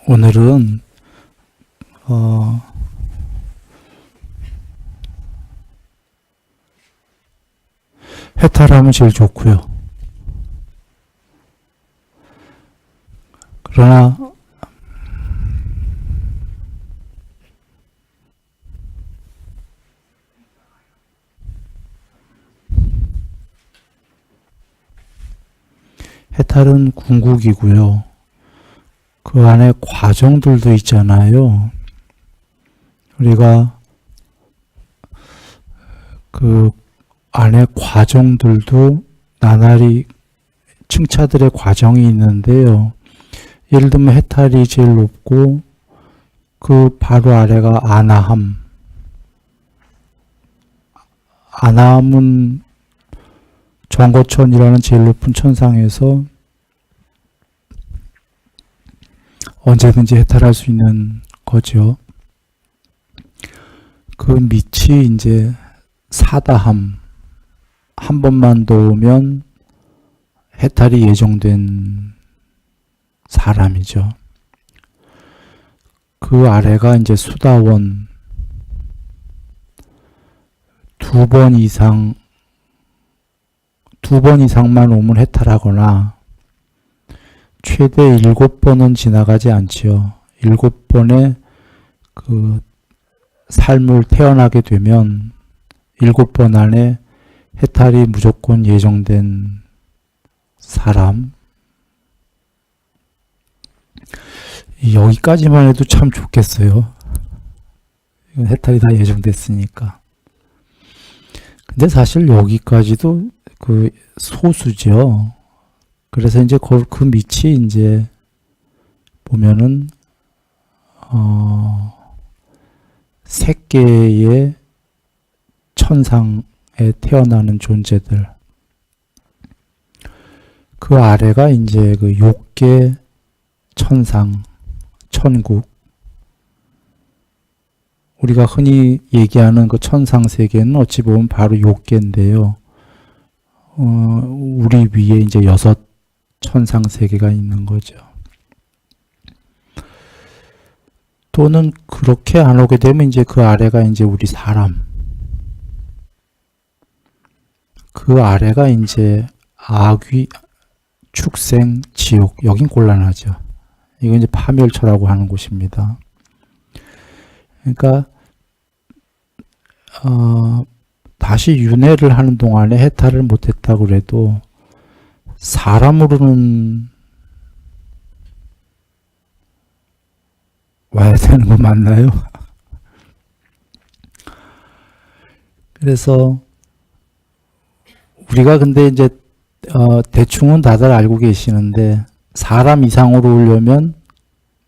오늘은 해탈하면 제일 좋고요. 그러나 해탈은 궁극이고요. 그 안에 과정들도 있잖아요. 우리가 그 안에 과정들도 나날이 층차들의 과정이 있는데요. 예를 들면 해탈이 제일 높고 그 바로 아래가 아나함. 아나함은 정거천이라는 제일 높은 천상에서 언제든지 해탈할 수 있는 거죠. 그 밑이 이제 사다함. 한 번만 더 오면 해탈이 예정된 사람이죠. 그 아래가 이제 수다원. 두 번 이상만 오면 해탈하거나 최대 7번은 지나가지 않지요. 7번의 그 삶을 태어나게 되면 7번 안에 해탈이 무조건 예정된 사람. 여기까지만 해도 참 좋겠어요. 해탈이 다 예정됐으니까. 근데 사실 여기까지도 그 소수죠. 그래서 이제 그 밑이 이제 보면은 세 개의 천상에 태어나는 존재들. 그 아래가 이제 그 6개 천상, 천국. 우리가 흔히 얘기하는 그 천상 세계는 어찌 보면 바로 6개인데요. 우리 위에 이제 6 천상 세계가 있는 거죠. 또는 그렇게 안 오게 되면 이제 그 아래가 이제 우리 사람. 그 아래가 이제 악귀, 축생, 지옥. 여긴 곤란하죠. 이건 이제 파멸처라고 하는 곳입니다. 그러니까 다시 윤회를 하는 동안에 해탈을 못했다고 그래도 사람으로는 와야 되는 거 맞나요? 그래서 우리가 근데 이제 대충은 다들 알고 계시는데 사람 이상으로 오려면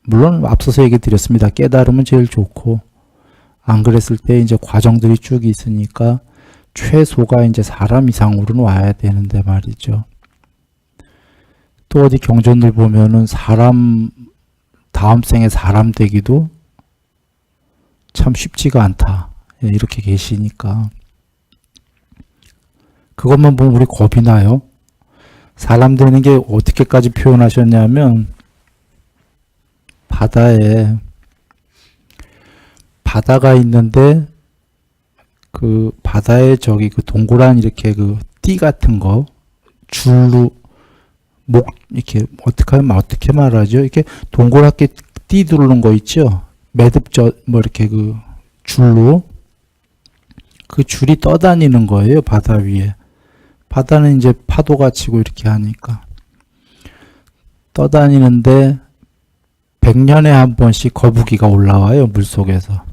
물론 앞서서 얘기 드렸습니다. 깨달으면 제일 좋고 안 그랬을 때 이제 과정들이 쭉 있으니까 최소가 이제 사람 이상으로는 와야 되는데 말이죠. 또 어디 경전들 보면은 사람 다음 생에 사람 되기도 참 쉽지가 않다. 이렇게 계시니까 그것만 보면 우리 겁이 나요. 사람 되는 게 어떻게까지 표현하셨냐면 바다가 있는데 그 바다에 저기 그 동그란 이렇게 그 띠 같은 거 줄로 목 이렇게 어떻게 말하죠? 이렇게 동그랗게 띠 두르는 거 있죠? 매듭져 뭐 이렇게 그 줄로 그 줄이 떠다니는 거예요. 바다 위에. 바다는 이제 파도가 치고 이렇게 하니까 떠다니는데 100년에 한 번씩 거북이가 올라와요. 물속에서.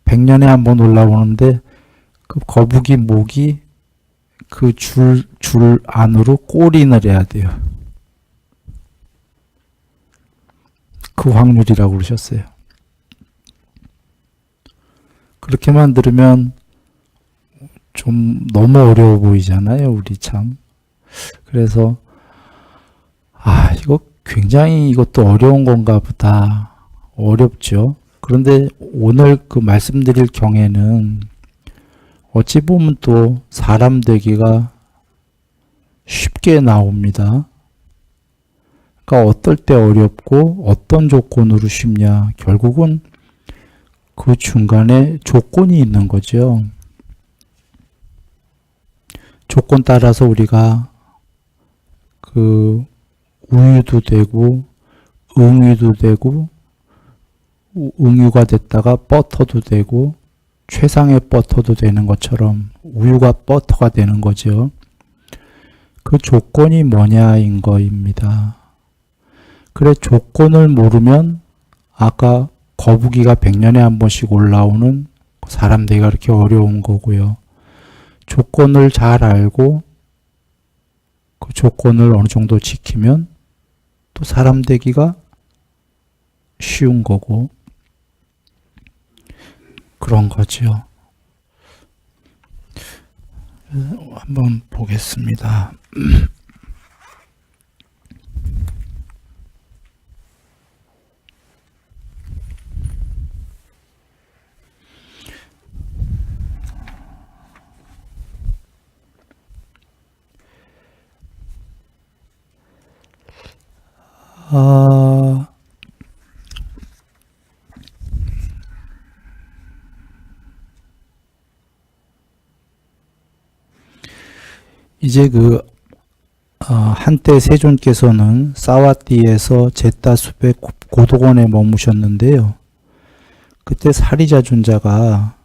100년에 한 번 올라오는데 그 거북이 목이 그 줄 안으로 꼬리를 해야 돼요. 그 확률이라고 그러셨어요. 그렇게만 들으면 좀 너무 어려워 보이잖아요. 우리 참. 그래서 이거 굉장히 이것도 어려운 건가 보다. 어렵죠. 그런데 오늘 그 말씀드릴 경에는 어찌 보면 또 사람 되기가 쉽게 나옵니다. 그러니까 어떨 때 어렵고 어떤 조건으로 쉽냐. 결국은 그 중간에 조건이 있는 거죠. 조건 따라서 우리가 그 우유도 되고 응유도 되고 응유가 됐다가 버터도 되고 최상의 버터도 되는 것처럼 우유가 버터가 되는 거죠. 그 조건이 뭐냐인 거입니다. 그래 조건을 모르면 아까 거북이가 100년에 한 번씩 올라오는 사람 되기가 그렇게 어려운 거고요. 조건을 잘 알고 그 조건을 어느 정도 지키면 또 사람 되기가 쉬운 거고 그런 거죠. 한번 보겠습니다. 이제 한때 세존께서는 사와띠에서 제따숲의 고도원에 머무셨는데요. 그때 사리자존자가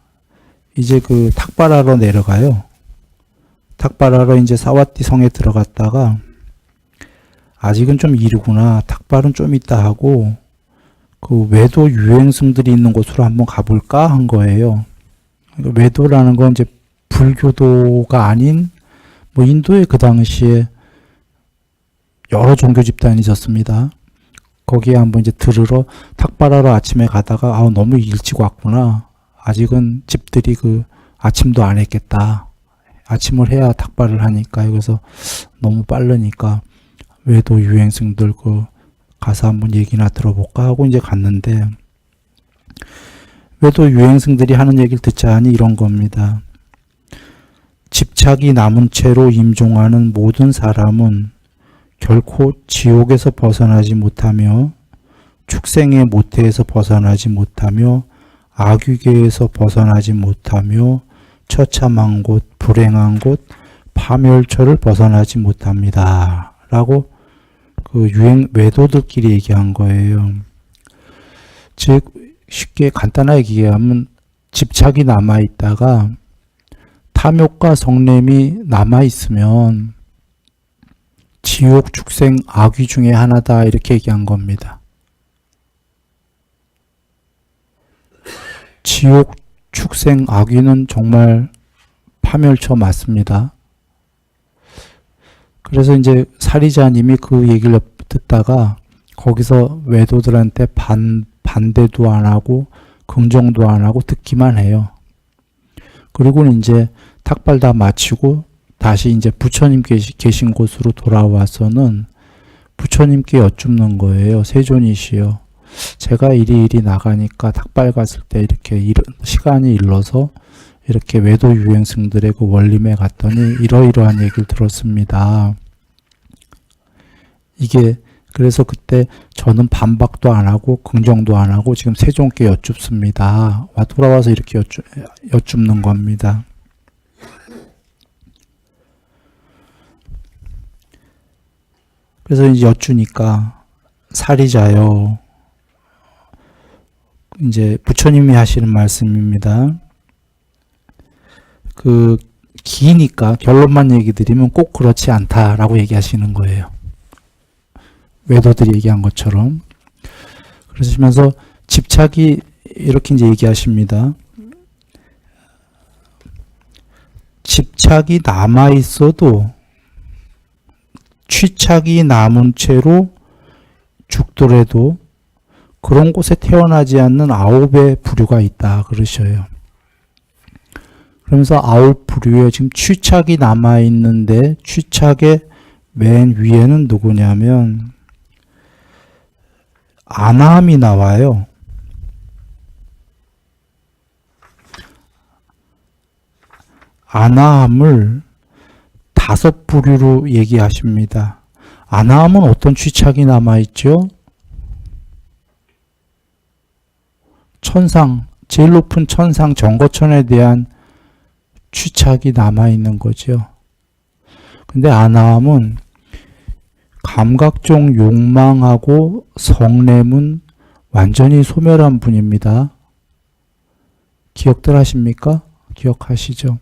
이제 탁발하러 내려가요. 탁발하러 이제 사와띠 성에 들어갔다가 아직은 좀 이르구나. 탁발은 좀 있다 하고 그 외도 유행승들이 있는 곳으로 한번 가볼까 한 거예요. 외도라는 건 이제 불교도가 아닌 뭐 인도에 그 당시에 여러 종교 집단이 있었습니다. 거기에 한번 이제 들으러 탁발하러 아침에 가다가 너무 일찍 왔구나. 아직은 집들이 아침도 안 했겠다. 아침을 해야 탁발을 하니까 그래서 너무 빠르니까 외도 유행승들 가서 한번 얘기나 들어볼까 하고 이제 갔는데 외도 유행승들이 하는 얘기를 듣자 하니 이런 겁니다. 집착이 남은 채로 임종하는 모든 사람은 결코 지옥에서 벗어나지 못하며 축생의 모태에서 벗어나지 못하며 악유계에서 벗어나지 못하며 처참한 곳, 불행한 곳, 파멸처를 벗어나지 못합니다. 라고 외도들끼리 얘기한 거예요. 즉 쉽게 간단하게 얘기하면 집착이 남아있다가 탐욕과 성냄이 남아있으면 지옥, 축생, 악귀 중에 하나다 이렇게 얘기한 겁니다. 지옥, 축생, 악귀는 정말 파멸처 맞습니다. 그래서 이제 사리자님이 그 얘기를 듣다가 거기서 외도들한테 반대도 안 하고 긍정도 안 하고 듣기만 해요. 그리고 이제 탁발 다 마치고 다시 이제 부처님 계신 곳으로 돌아와서는 부처님께 여쭙는 거예요. 세존이시여. 제가 이리 나가니까 탁발 갔을 때 이렇게 시간이 일러서 이렇게 외도 유행승들의 그 원림에 갔더니 이러이러한 얘기를 들었습니다. 이게 그래서 그때 저는 반박도 안 하고 긍정도 안 하고 지금 세존께 여쭙습니다. 돌아와서 이렇게 여쭙는 겁니다. 그래서 이제 여쭈니까 사리자요. 이제 부처님이 하시는 말씀입니다. 기니까 결론만 얘기 드리면 꼭 그렇지 않다라고 얘기하시는 거예요. 외도들이 얘기한 것처럼. 그러시면서 집착이 이렇게 이제 얘기하십니다. 집착이 남아 있어도 취착이 남은 채로 죽더라도 그런 곳에 태어나지 않는 9의 부류가 있다 그러셔요. 그러면서 9 부류에 지금 취착이 남아 있는데 취착의 맨 위에는 누구냐면 아나함이 나와요. 아나함을 5 부류로 얘기하십니다. 아나함은 어떤 취착이 남아있죠? 천상, 제일 높은 천상 정거천에 대한 취착이 남아있는 거죠. 근데 아나함은 감각적 욕망하고 성냄은 완전히 소멸한 분입니다. 기억들 하십니까? 기억하시죠?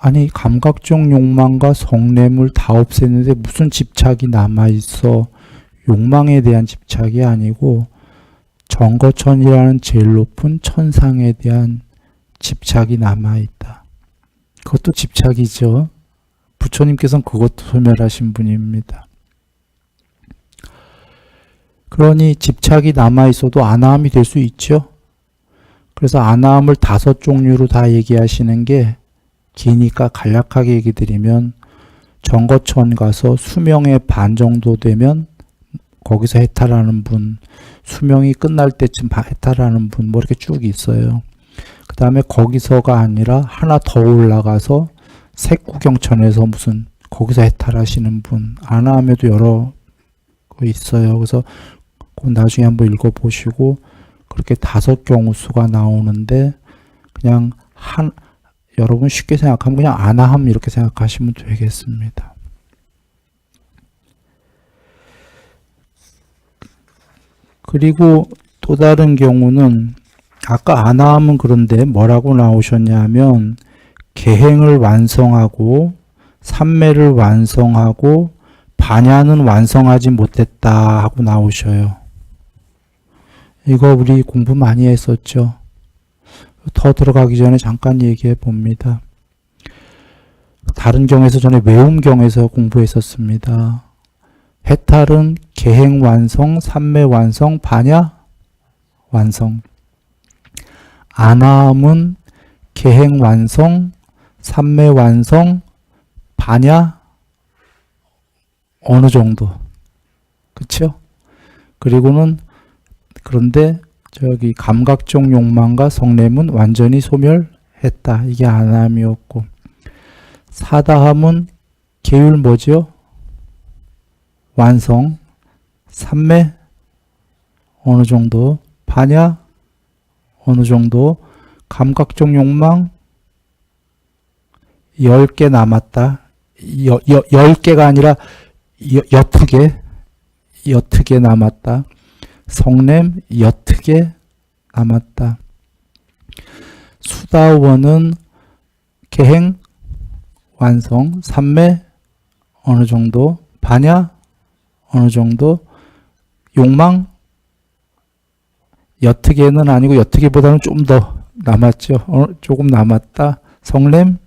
아니, 감각적 욕망과 성냄을 다 없앴는데 무슨 집착이 남아있어? 욕망에 대한 집착이 아니고 정거천이라는 제일 높은 천상에 대한 집착이 남아있다. 그것도 집착이죠. 부처님께서는 그것도 소멸하신 분입니다. 그러니 집착이 남아있어도 아나함이 될 수 있죠. 그래서 아나함을 5종류로 다 얘기하시는 게 기니까 간략하게 얘기 드리면 정거천 가서 수명의 반 정도 되면 거기서 해탈하는 분, 수명이 끝날 때쯤 해탈하는 분, 뭐 이렇게 쭉 있어요. 그 다음에 거기서가 아니라 하나 더 올라가서 색구경천에서 무슨 거기서 해탈하시는 분, 아나함에도 여러 거 있어요. 그래서 나중에 한번 읽어보시고 그렇게 5경우 수가 나오는데 그냥 여러분 쉽게 생각하면 그냥 아나함 이렇게 생각하시면 되겠습니다. 그리고 또 다른 경우는 아까 아나함은 그런데 뭐라고 나오셨냐면 계행을 완성하고 삼매를 완성하고 반야는 완성하지 못했다 하고 나오셔요. 이거 우리 공부 많이 했었죠. 더 들어가기 전에 잠깐 얘기해 봅니다. 다른 경에서 전에 외움경에서 공부했었습니다. 해탈은 계행 완성, 삼매 완성, 반야 완성. 아나함은 계행 완성, 삼매 완성, 반야 어느 정도. 그쵸? 그리고는 그런데 저기 감각적 욕망과 성냄은 완전히 소멸했다. 이게 아나함이었고, 사다함은 계율 뭐죠? 완성, 삼매 어느 정도, 반야 어느 정도, 감각적 욕망 10개 남았다. 10개가 아니라 옅게 남았다. 성냄 옅게 남았다. 수다원은 계행 완성, 삼매 어느 정도, 반야 어느 정도, 욕망 옅게는 아니고 옅게보다는 좀 더 남았죠. 조금 남았다. 성냄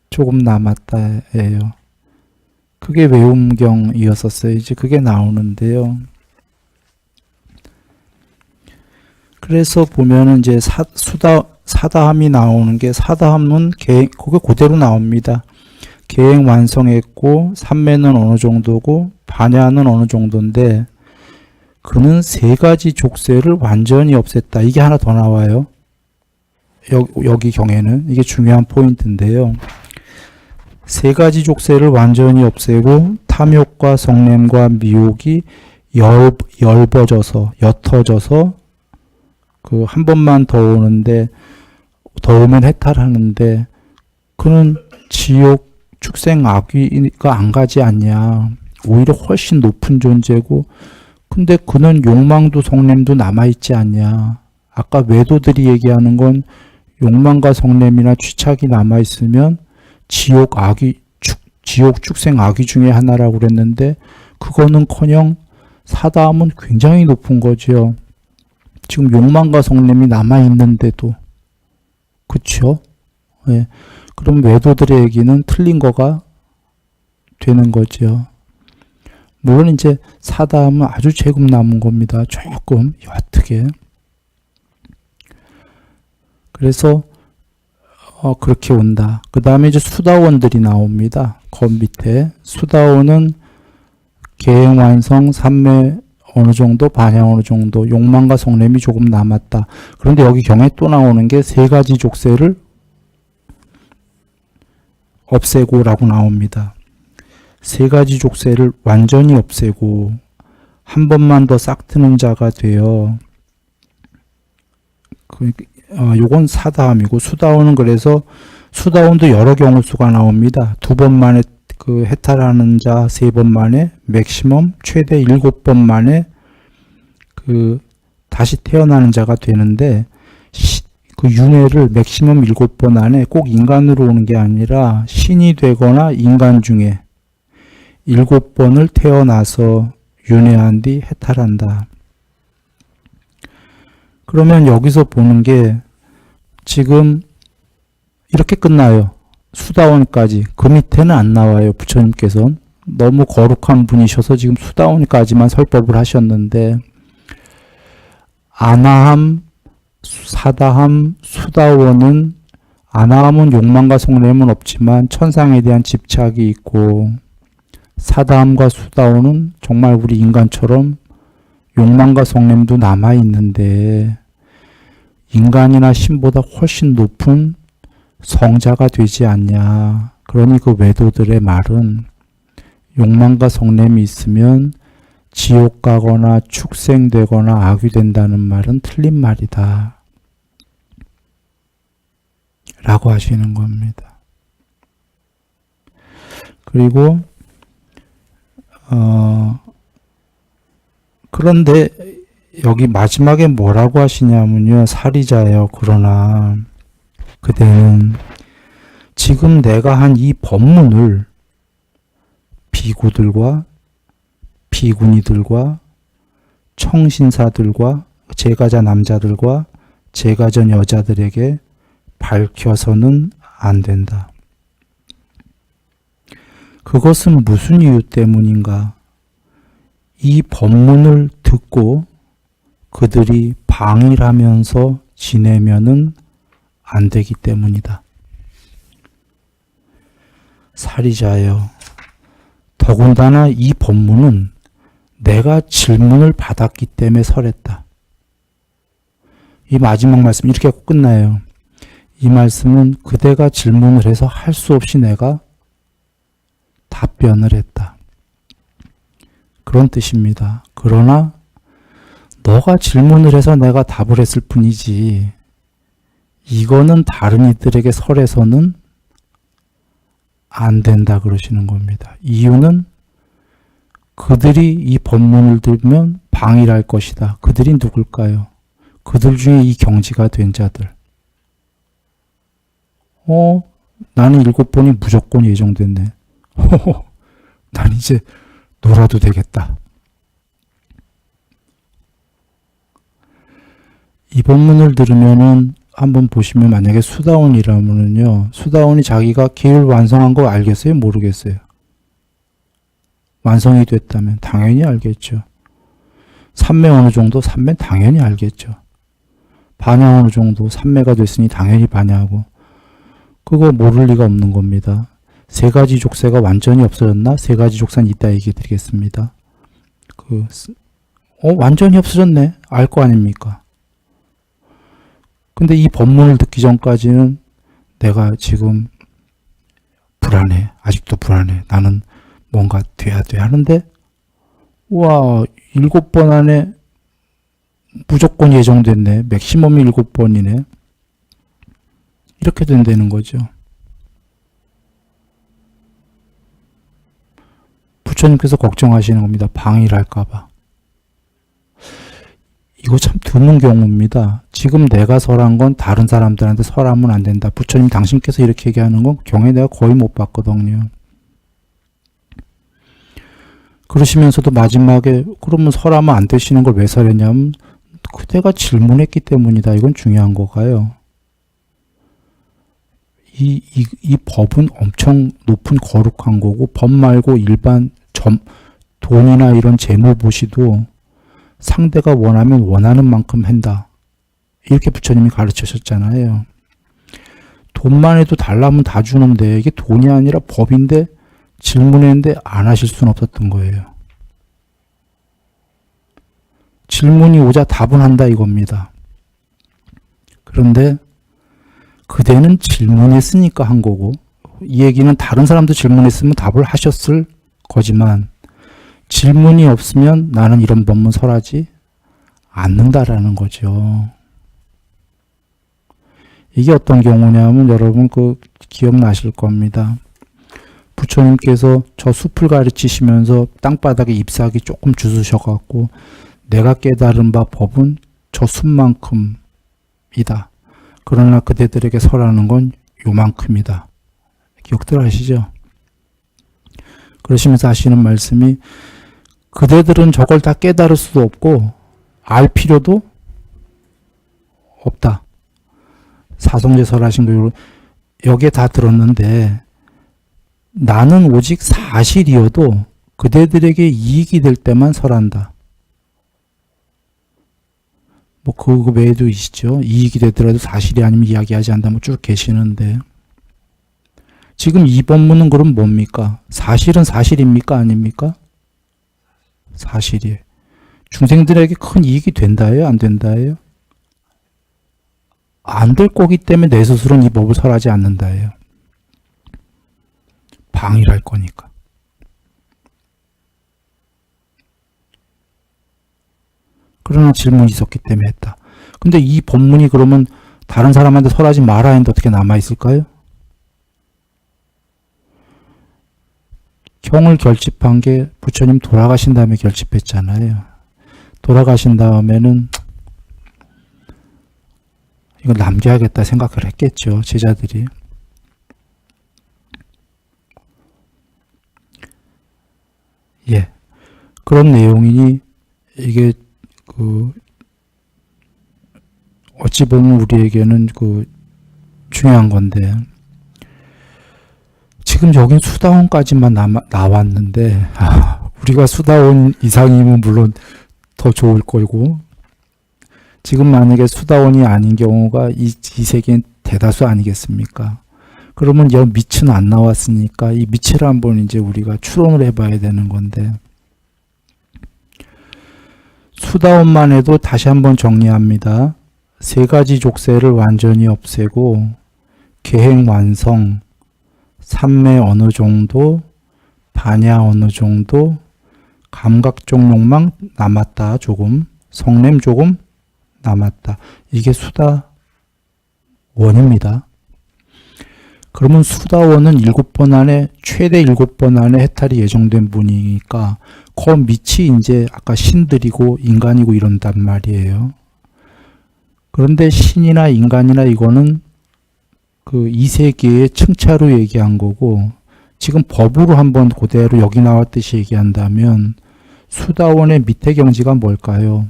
조금 남았다예요. 그게 외움경이었었어요. 이제 그게 나오는데요. 그래서 보면은 이제 사다함이 나오는 게, 사다함은 그게 그대로 나옵니다. 계행 완성했고, 삼매는 어느 정도고, 반야는 어느 정도인데, 그는 3가지 족쇄를 완전히 없앴다. 이게 하나 더 나와요. 여기 경에는. 이게 중요한 포인트인데요. 3가지 족쇄를 완전히 없애고, 탐욕과 성냄과 미혹이 옅어져서, 그 한 번만 더 오는데, 더 오면 해탈하는데, 그는 지옥, 축생, 악귀가 안 가지 않냐. 오히려 훨씬 높은 존재고, 근데 그는 욕망도 성냄도 남아있지 않냐. 아까 외도들이 얘기하는 건 욕망과 성냄이나 취착이 남아있으면 지옥, 축생, 악귀 중에 하나라고 그랬는데, 그거는커녕 사다함은 굉장히 높은 거죠. 지금 욕망과 성냄이 남아있는데도. 그쵸? 예. 그럼 외도들의 얘기는 틀린 거가 되는 거죠. 물론 이제 사다함은 아주 조금 남은 겁니다. 조금 옅게. 그래서 그렇게 온다. 그 다음에 이제 수다원들이 나옵니다. 그 밑에 수다원은 계행 완성, 삼매 어느 정도, 반야 어느 정도, 욕망과 성냄이 조금 남았다. 그런데 여기 경에 또 나오는 게 3가지 족쇄를 없애고라고 나옵니다. 세 가지 족쇄를 완전히 없애고 한 번만 더 싹트는 자가 되어 요건 사다함이고 수다원은 그래서 수다원도 여러 경우 수가 나옵니다. 두 번 만에 그 해탈하는 자, 세 번 만에 맥시멈 최대 7번 만에 그 다시 태어나는 자가 되는데 그 윤회를 맥시멈 7번 안에 꼭 인간으로 오는 게 아니라 신이 되거나 인간 중에 7번을 태어나서 윤회한 뒤 해탈한다. 그러면 여기서 보는 게 지금 이렇게 끝나요. 수다원까지. 그 밑에는 안 나와요. 부처님께서는. 너무 거룩한 분이셔서 지금 수다원까지만 설법을 하셨는데 아나함, 사다함, 수다원은 아나함은 욕망과 속냄은 없지만 천상에 대한 집착이 있고 사다함과 수다원은 정말 우리 인간처럼 욕망과 속냄도 남아있는데 인간이나 신보다 훨씬 높은 성자가 되지 않냐. 그러니 그 외도들의 말은 욕망과 속냄이 있으면 지옥 가거나 축생되거나 악이 된다는 말은 틀린 말이다. 라고 하시는 겁니다. 그리고 그런데 여기 마지막에 뭐라고 하시냐면요. 사리자예요. 그러나 그대는 지금 내가 한 이 법문을 비구들과 비구니들과 청신사들과 제가자 남자들과 제가전 여자들에게 밝혀서는 안 된다. 그것은 무슨 이유 때문인가? 이 법문을 듣고 그들이 방일하면서 지내면은 안 되기 때문이다. 사리자여, 더군다나 이 법문은 내가 질문을 받았기 때문에 설했다. 이 마지막 말씀 이렇게 하고 끝나요. 이 말씀은 그대가 질문을 해서 할 수 없이 내가 답변을 했다. 그런 뜻입니다. 그러나 너가 질문을 해서 내가 답을 했을 뿐이지 이거는 다른 이들에게 설해서는 안 된다 그러시는 겁니다. 이유는 그들이 이 법문을 들으면 방일할 것이다. 그들이 누굴까요? 그들 중에 이 경지가 된 자들. 나는 7번이 무조건 예정됐네. 난 이제 놀아도 되겠다. 이 법문을 들으면은 한번 보시면 만약에 수다원이라면은요. 수다원이 자기가 기를 완성한 거 알겠어요? 모르겠어요? 완성이 됐다면 당연히 알겠죠. 삼매 어느 정도? 삼매 당연히 알겠죠. 반야 어느 정도? 삼매가 됐으니 당연히 반야하고. 그거 모를 리가 없는 겁니다. 세 가지 족쇄가 완전히 없어졌나? 세 가지 족쇄는 이따 얘기 드리겠습니다. 완전히 없어졌네. 알 거 아닙니까? 근데 이 법문을 듣기 전까지는 내가 지금 불안해. 아직도 불안해. 나는 뭔가 돼야 돼 하는데, 와, 7번 안에 무조건 예정됐네. 맥시멈이 7번이네. 이렇게 된다는 거죠. 부처님께서 걱정하시는 겁니다. 방일할까봐. 이거 참 드문 경우입니다. 지금 내가 설한 건 다른 사람들한테 설하면 안 된다. 부처님 당신께서 이렇게 얘기하는 건 경에 내가 거의 못 봤거든요. 그러시면서도 마지막에 그러면 설하면 안 되시는 걸 왜 설했냐면 그대가 질문했기 때문이다. 이건 중요한 거가요. 이 법은 엄청 높은 거룩한 거고 법 말고 일반 돈이나 이런 재무보시도 상대가 원하면 원하는 만큼 한다. 이렇게 부처님이 가르치셨잖아요. 돈만 해도 달라면 다 주는데 이게 돈이 아니라 법인데 질문했는데 안 하실 수는 없었던 거예요. 질문이 오자 답은 한다 이겁니다. 그런데 그대는 질문했으니까 한 거고 이 얘기는 다른 사람도 질문했으면 답을 하셨을 거지만 질문이 없으면 나는 이런 법문 설하지 않는다라는 거죠. 이게 어떤 경우냐면 여러분 기억나실 겁니다. 부처님께서 저 숲을 가르치시면서 땅바닥에 잎사귀 조금 주스셔갖고 내가 깨달은 바 법은 저 숲만큼이다. 그러나 그대들에게 설하는 건 요만큼이다. 기억들 하시죠? 그러시면서 하시는 말씀이 그대들은 저걸 다 깨달을 수도 없고 알 필요도 없다. 사성제 설하신 거 여기에 다 들었는데 나는 오직 사실이어도 그대들에게 이익이 될 때만 설한다. 뭐 그 외에도 있죠. 이익이 되더라도 사실이 아니면 이야기하지 않는다. 뭐 쭉 계시는데 지금 이 법문은 그럼 뭡니까? 사실은 사실입니까? 아닙니까? 사실이에요. 중생들에게 큰 이익이 된다예요? 안 된다예요? 안 될 거기 때문에 내 스스로는 이 법을 설하지 않는다예요. 방해를 할 거니까. 그러나 질문이 있었기 때문에 했다. 근데 이 법문이 그러면 다른 사람한테 설하지 마라 했는데 어떻게 남아있을까요? 경을 결집한 게 부처님 돌아가신 다음에 결집했잖아요. 돌아가신 다음에는 이걸 남겨야겠다 생각을 했겠죠. 제자들이. 예. 그런 내용이니 이게 어찌 보면 우리에게는 중요한 건데 지금 여긴 수다원까지만 나왔는데 우리가 수다원 이상이면 물론 더 좋을 거고 지금 만약에 수다원이 아닌 경우가 이 세계엔 대다수 아니겠습니까? 그러면 여 밑은 안 나왔으니까 이 밑을 한번 이제 우리가 추론을 해봐야 되는 건데 수다원만 해도 다시 한번 정리합니다. 세 가지 족쇄를 완전히 없애고 계행 완성, 삼매 어느 정도, 반야 어느 정도, 감각적 욕망 남았다 조금, 성냄 조금 남았다. 이게 수다원입니다. 그러면 수다원은 7번 안에 최대 7번 안에 해탈이 예정된 분이니까 그 밑이 이제 아까 신들이고 인간이고 이런단 말이에요. 그런데 신이나 인간이나 이거는 이 세계의 층차로 얘기한 거고 지금 법으로 한번 그대로 여기 나왔듯이 얘기한다면 수다원의 밑에 경지가 뭘까요?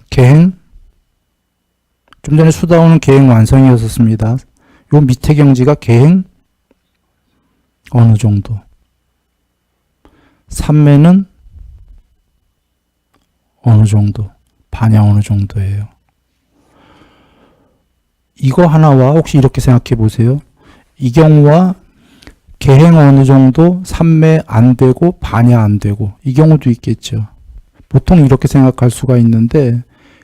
계행? 좀 전에 수다원은 계행 완성이었습니다. 요 밑에 경지가 계행 어느 정도. 삼매는 어느 정도. 반야 어느 정도예요. 이거 하나와 혹시 이렇게 생각해 보세요. 이 경우와 계행 어느 정도, 삼매 안 되고 반야 안 되고 이 경우도 있겠죠. 보통 이렇게 생각할 수가 있는데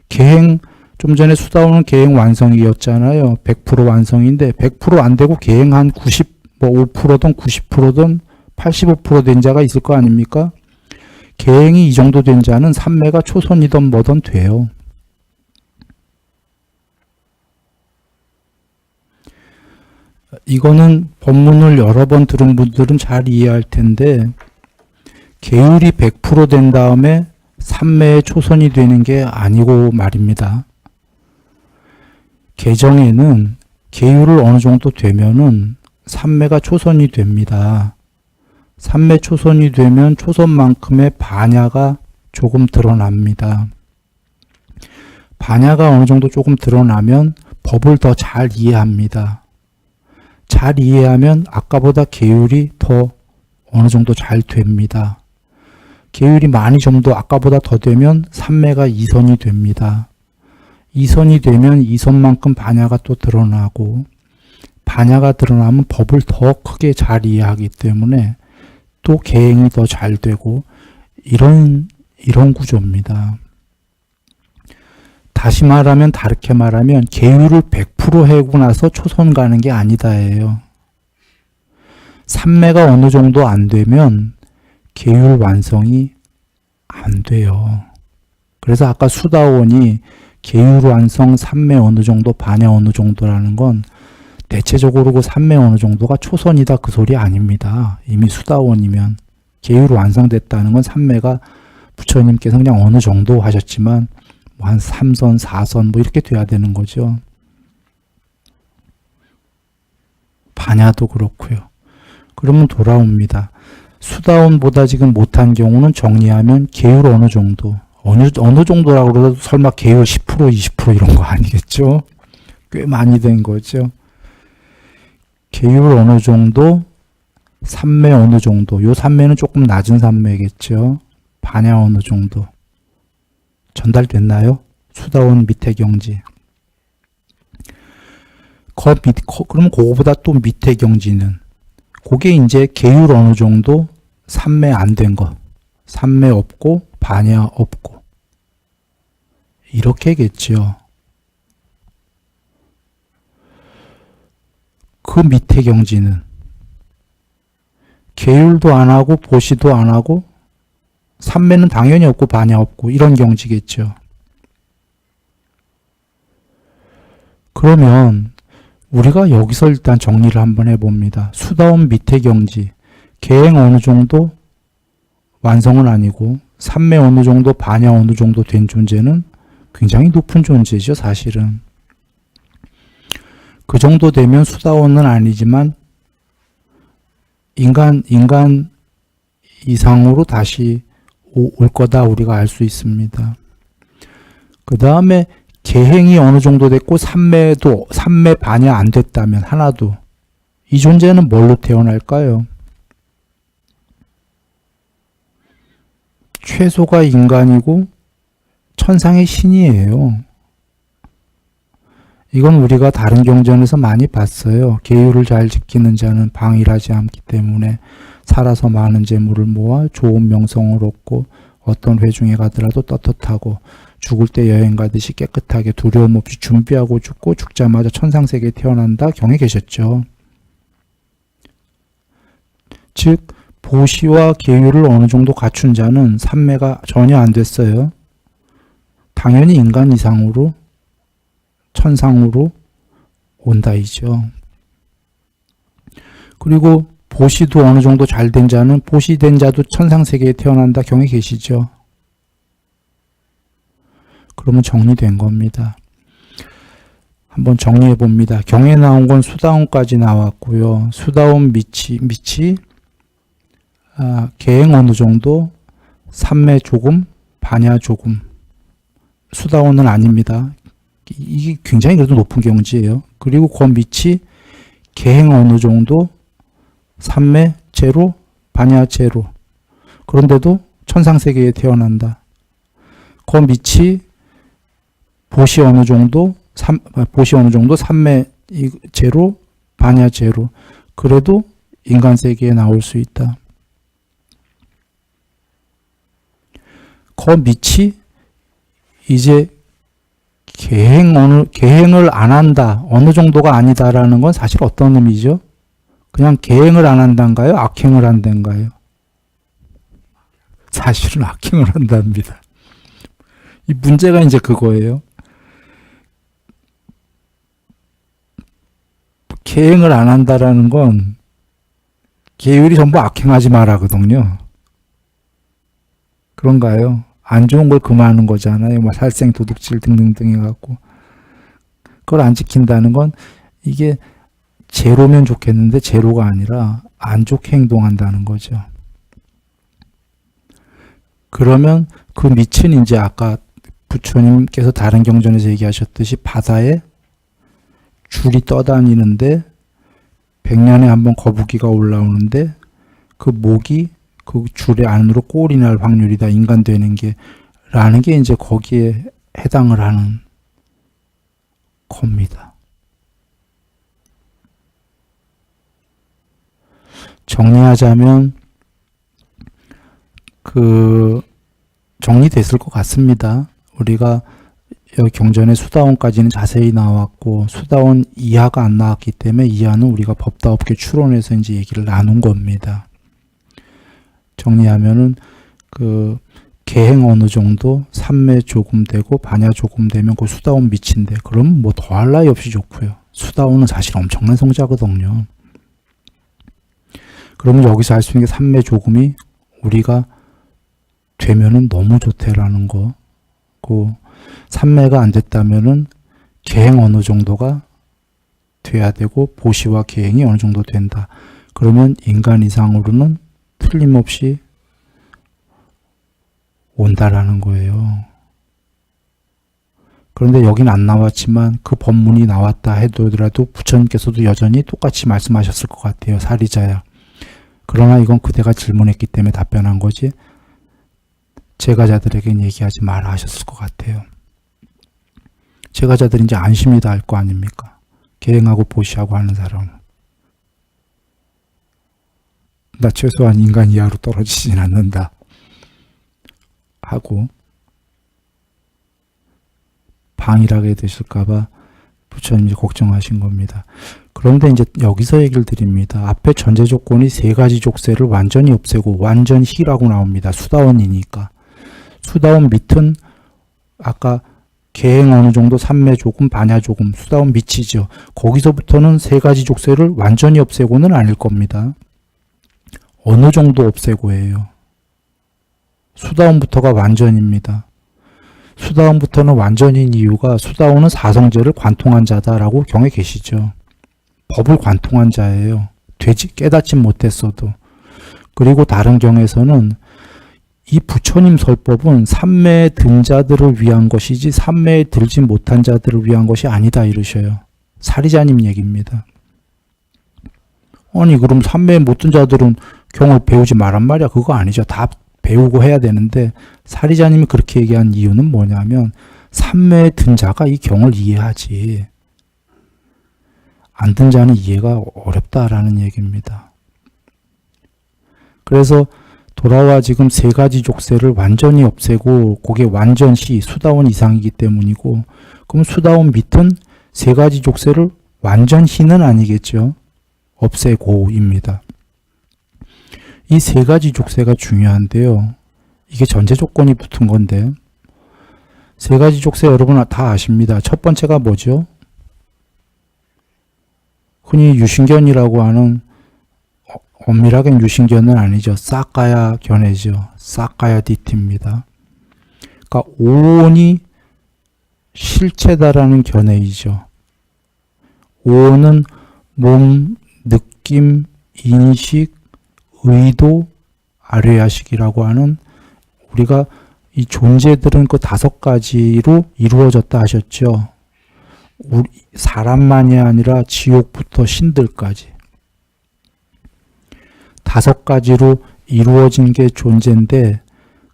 계행 좀 전에 수다원은 계행 완성이었잖아요. 100% 완성인데 100% 안 되고 계행 한 5%든 90%든 85% 된 자가 있을 거 아닙니까? 계행이 이 정도 된 자는 삼매가 초선이든 뭐든 돼요. 이거는 법문을 여러 번 들은 분들은 잘 이해할 텐데 계율이 100% 된 다음에 삼매의 초선이 되는 게 아니고 말입니다. 개정에는 계율을 어느 정도 되면은 삼매가 초선이 됩니다. 삼매 초선이 되면 초선만큼의 반야가 조금 드러납니다. 반야가 어느 정도 조금 드러나면 법을 더 잘 이해합니다. 잘 이해하면 아까보다 계율이 더 어느 정도 잘 됩니다. 계율이 많이 좀 더 아까보다 더 되면 삼매가 이선이 됩니다. 이선이 되면 이선만큼 반야가 또 드러나고 반야가 드러나면 법을 더 크게 잘 이해하기 때문에 또 계행이 더 잘 되고 이런 구조입니다. 다시 말하면 다르게 말하면 계율을 100% 하고 나서 초선 가는 게 아니다예요. 삼매가 어느 정도 안 되면 계율 완성이 안 돼요. 그래서 아까 수다원이 계율 완성 삼매 어느 정도, 반야 어느 정도라는 건 대체적으로 그 삼매 어느 정도가 초선이다 그 소리 아닙니다. 이미 수다원이면 계율 완성됐다는 건 삼매가 부처님께서 그냥 어느 정도 하셨지만 뭐 한 3선, 4선 뭐 이렇게 돼야 되는 거죠. 반야도 그렇고요. 그러면 돌아옵니다. 수다원보다 지금 못한 경우는 정리하면 계율 어느 정도, 어느 정도라고 그래도 설마 계율 10%, 20% 이런 거 아니겠죠? 꽤 많이 된 거죠. 계율 어느 정도, 삼매 어느 정도, 요 삼매는 조금 낮은 삼매겠죠. 반야 어느 정도. 전달됐나요? 수다원 밑에 경지. 그러면 그거보다 또 밑에 경지는 그게 이제 계율 어느 정도, 삼매 안 된 거, 삼매 없고 반야 없고 이렇게겠죠. 그 밑에 경지는 계율도 안 하고 보시도 안 하고 삼매는 당연히 없고 반야 없고 이런 경지겠죠. 그러면 우리가 여기서 일단 정리를 한번 해봅니다. 수다원 밑에 경지, 계행 어느 정도 완성은 아니고 삼매 어느 정도, 반야 어느 정도 된 존재는 굉장히 높은 존재죠, 사실은. 그 정도 되면 수다원은 아니지만 인간 이상으로 다시 올 거다 우리가 알 수 있습니다. 그 다음에 계행이 어느 정도 됐고 삼매 반야 안 됐다면 하나도 이 존재는 뭘로 태어날까요? 최소가 인간이고 천상의 신이에요. 이건 우리가 다른 경전에서 많이 봤어요. 계율을 잘 지키는 자는 방일하지 않기 때문에 살아서 많은 재물을 모아 좋은 명성을 얻고 어떤 회중에 가더라도 떳떳하고 죽을 때 여행 가듯이 깨끗하게 두려움 없이 준비하고 죽고 죽자마자 천상세계에 태어난다 경에 계셨죠. 즉 보시와 계율을 어느 정도 갖춘 자는 삼매가 전혀 안 됐어요. 당연히 인간 이상으로 천상으로 온다이죠. 그리고 보시도 어느 정도 잘 된 자는 보시된 자도 천상세계에 태어난다 경에 계시죠. 그러면 정리된 겁니다. 한번 정리해 봅니다. 경에 나온 건 수다원까지 나왔고요. 수다원 밑이 계행 어느 정도, 삼매 조금, 반야 조금. 수다원은 아닙니다. 이게 굉장히 그래도 높은 경지예요. 그리고 그 밑이 계행 어느 정도, 삼매 제로, 반야 제로. 그런데도 천상세계에 태어난다. 그 밑이 보시 어느 정도, 삼매 제로, 반야 제로. 그래도 인간세계에 나올 수 있다. 그 밑이 이제 계행을 안 한다, 어느 정도가 아니다라는 건 사실 어떤 의미죠? 그냥 계행을 안 한다인가요? 악행을 한다인가요? 사실은 악행을 한답니다. 이 문제가 이제 그거예요. 계행을 안 한다라는 건 계율이 전부 악행하지 마라거든요. 그런가요? 안 좋은 걸 금하는 거잖아요. 뭐 살생, 도둑질 등등등 해갖고. 그걸 안 지킨다는 건 이게 제로면 좋겠는데 제로가 아니라 안 좋게 행동한다는 거죠. 그러면 그 밑은 이제 아까 부처님께서 다른 경전에서 얘기하셨듯이 바다에 줄이 떠다니는데 100년에 한번 거북이가 올라오는데 그 목이 그 줄의 안으로 꼴이 날 확률이다. 인간 되는 게 라는 게 이제 거기에 해당을 하는 겁니다. 정리하자면 정리됐을 것 같습니다. 우리가 여기 경전에 수다원까지는 자세히 나왔고 수다원 이하가 안 나왔기 때문에 이하는 우리가 법다업계 추론해서 이제 얘기를 나눈 겁니다. 정리하면은 그 계행 어느 정도, 삼매 조금 되고 반야 조금 되면 그 수다원 미친데 그럼 뭐 더할 나위 없이 좋고요. 수다원은 사실 엄청난 성자거든요. 그러면 여기서 알 수 있는 게 삼매 조금이 우리가 되면은 너무 좋대라는 거. 그 삼매가 안 됐다면은 계행 어느 정도가 돼야 되고 보시와 계행이 어느 정도 된다. 그러면 인간 이상으로는 틀림없이 온다라는 거예요. 그런데 여긴 안 나왔지만 그 법문이 나왔다 해도라도 부처님께서도 여전히 똑같이 말씀하셨을 것 같아요. 사리자야. 그러나 이건 그대가 질문했기 때문에 답변한 거지 제가자들에겐 얘기하지 마라 하셨을 것 같아요. 제가자들이 이제 안심이 다 할 거 아닙니까? 계행하고 보시하고 하는 사람. 나 최소한 인간 이하로 떨어지진 않는다. 하고 방일하게 되실까봐 부처님이 걱정하신 겁니다. 그런데 이제 여기서 얘기를 드립니다. 앞에 전제 조건이 세 가지 족쇄를 완전히 없애고 완전히라고 나옵니다. 수다원이니까. 수다원 밑은 아까 계행 어느 정도, 삼매 조금, 반야 조금, 수다원 밑이죠. 거기서부터는 세 가지 족쇄를 완전히 없애고는 아닐 겁니다. 어느 정도 없애고예요. 수다원부터가 완전입니다. 수다원부터는 완전인 이유가 수다원은 사성제를 관통한 자다라고 경에 계시죠. 법을 관통한 자예요. 깨닫지 못했어도. 그리고 다른 경에서는 이 부처님 설법은 삼매에 든 자들을 위한 것이지 삼매에 들지 못한 자들을 위한 것이 아니다 이러셔요. 사리자님 얘기입니다. 아니 그럼 삼매에 못 든 자들은 경을 배우지 말란 말이야. 그거 아니죠. 다 배우고 해야 되는데 사리자님이 그렇게 얘기한 이유는 뭐냐면 삼매에 든 자가 이 경을 이해하지 안 든 자는 이해가 어렵다라는 얘기입니다. 그래서 돌아와 지금 세 가지 족쇄를 완전히 없애고 그게 완전시 수다원 이상이기 때문이고 그럼 수다원 밑은 세 가지 족쇄를 완전히는 아니겠죠. 없애고입니다. 이 세 가지 족쇄가 중요한데요. 이게 전제 조건이 붙은 건데 세 가지 족쇄 여러분 다 아십니다. 첫 번째가 뭐죠? 흔히 유신견이라고 하는 엄밀하게는 유신견은 아니죠. 사까야 견해죠. 사까야 디티입니다. 그러니까 오온이 실체다라는 견해이죠. 오온은 몸, 느낌, 인식, 의도, 아뢰야식이라고 하는 우리가 이 존재들은 그 다섯 가지로 이루어졌다 하셨죠. 사람만이 아니라 지옥부터 신들까지. 다섯 가지로 이루어진 게 존재인데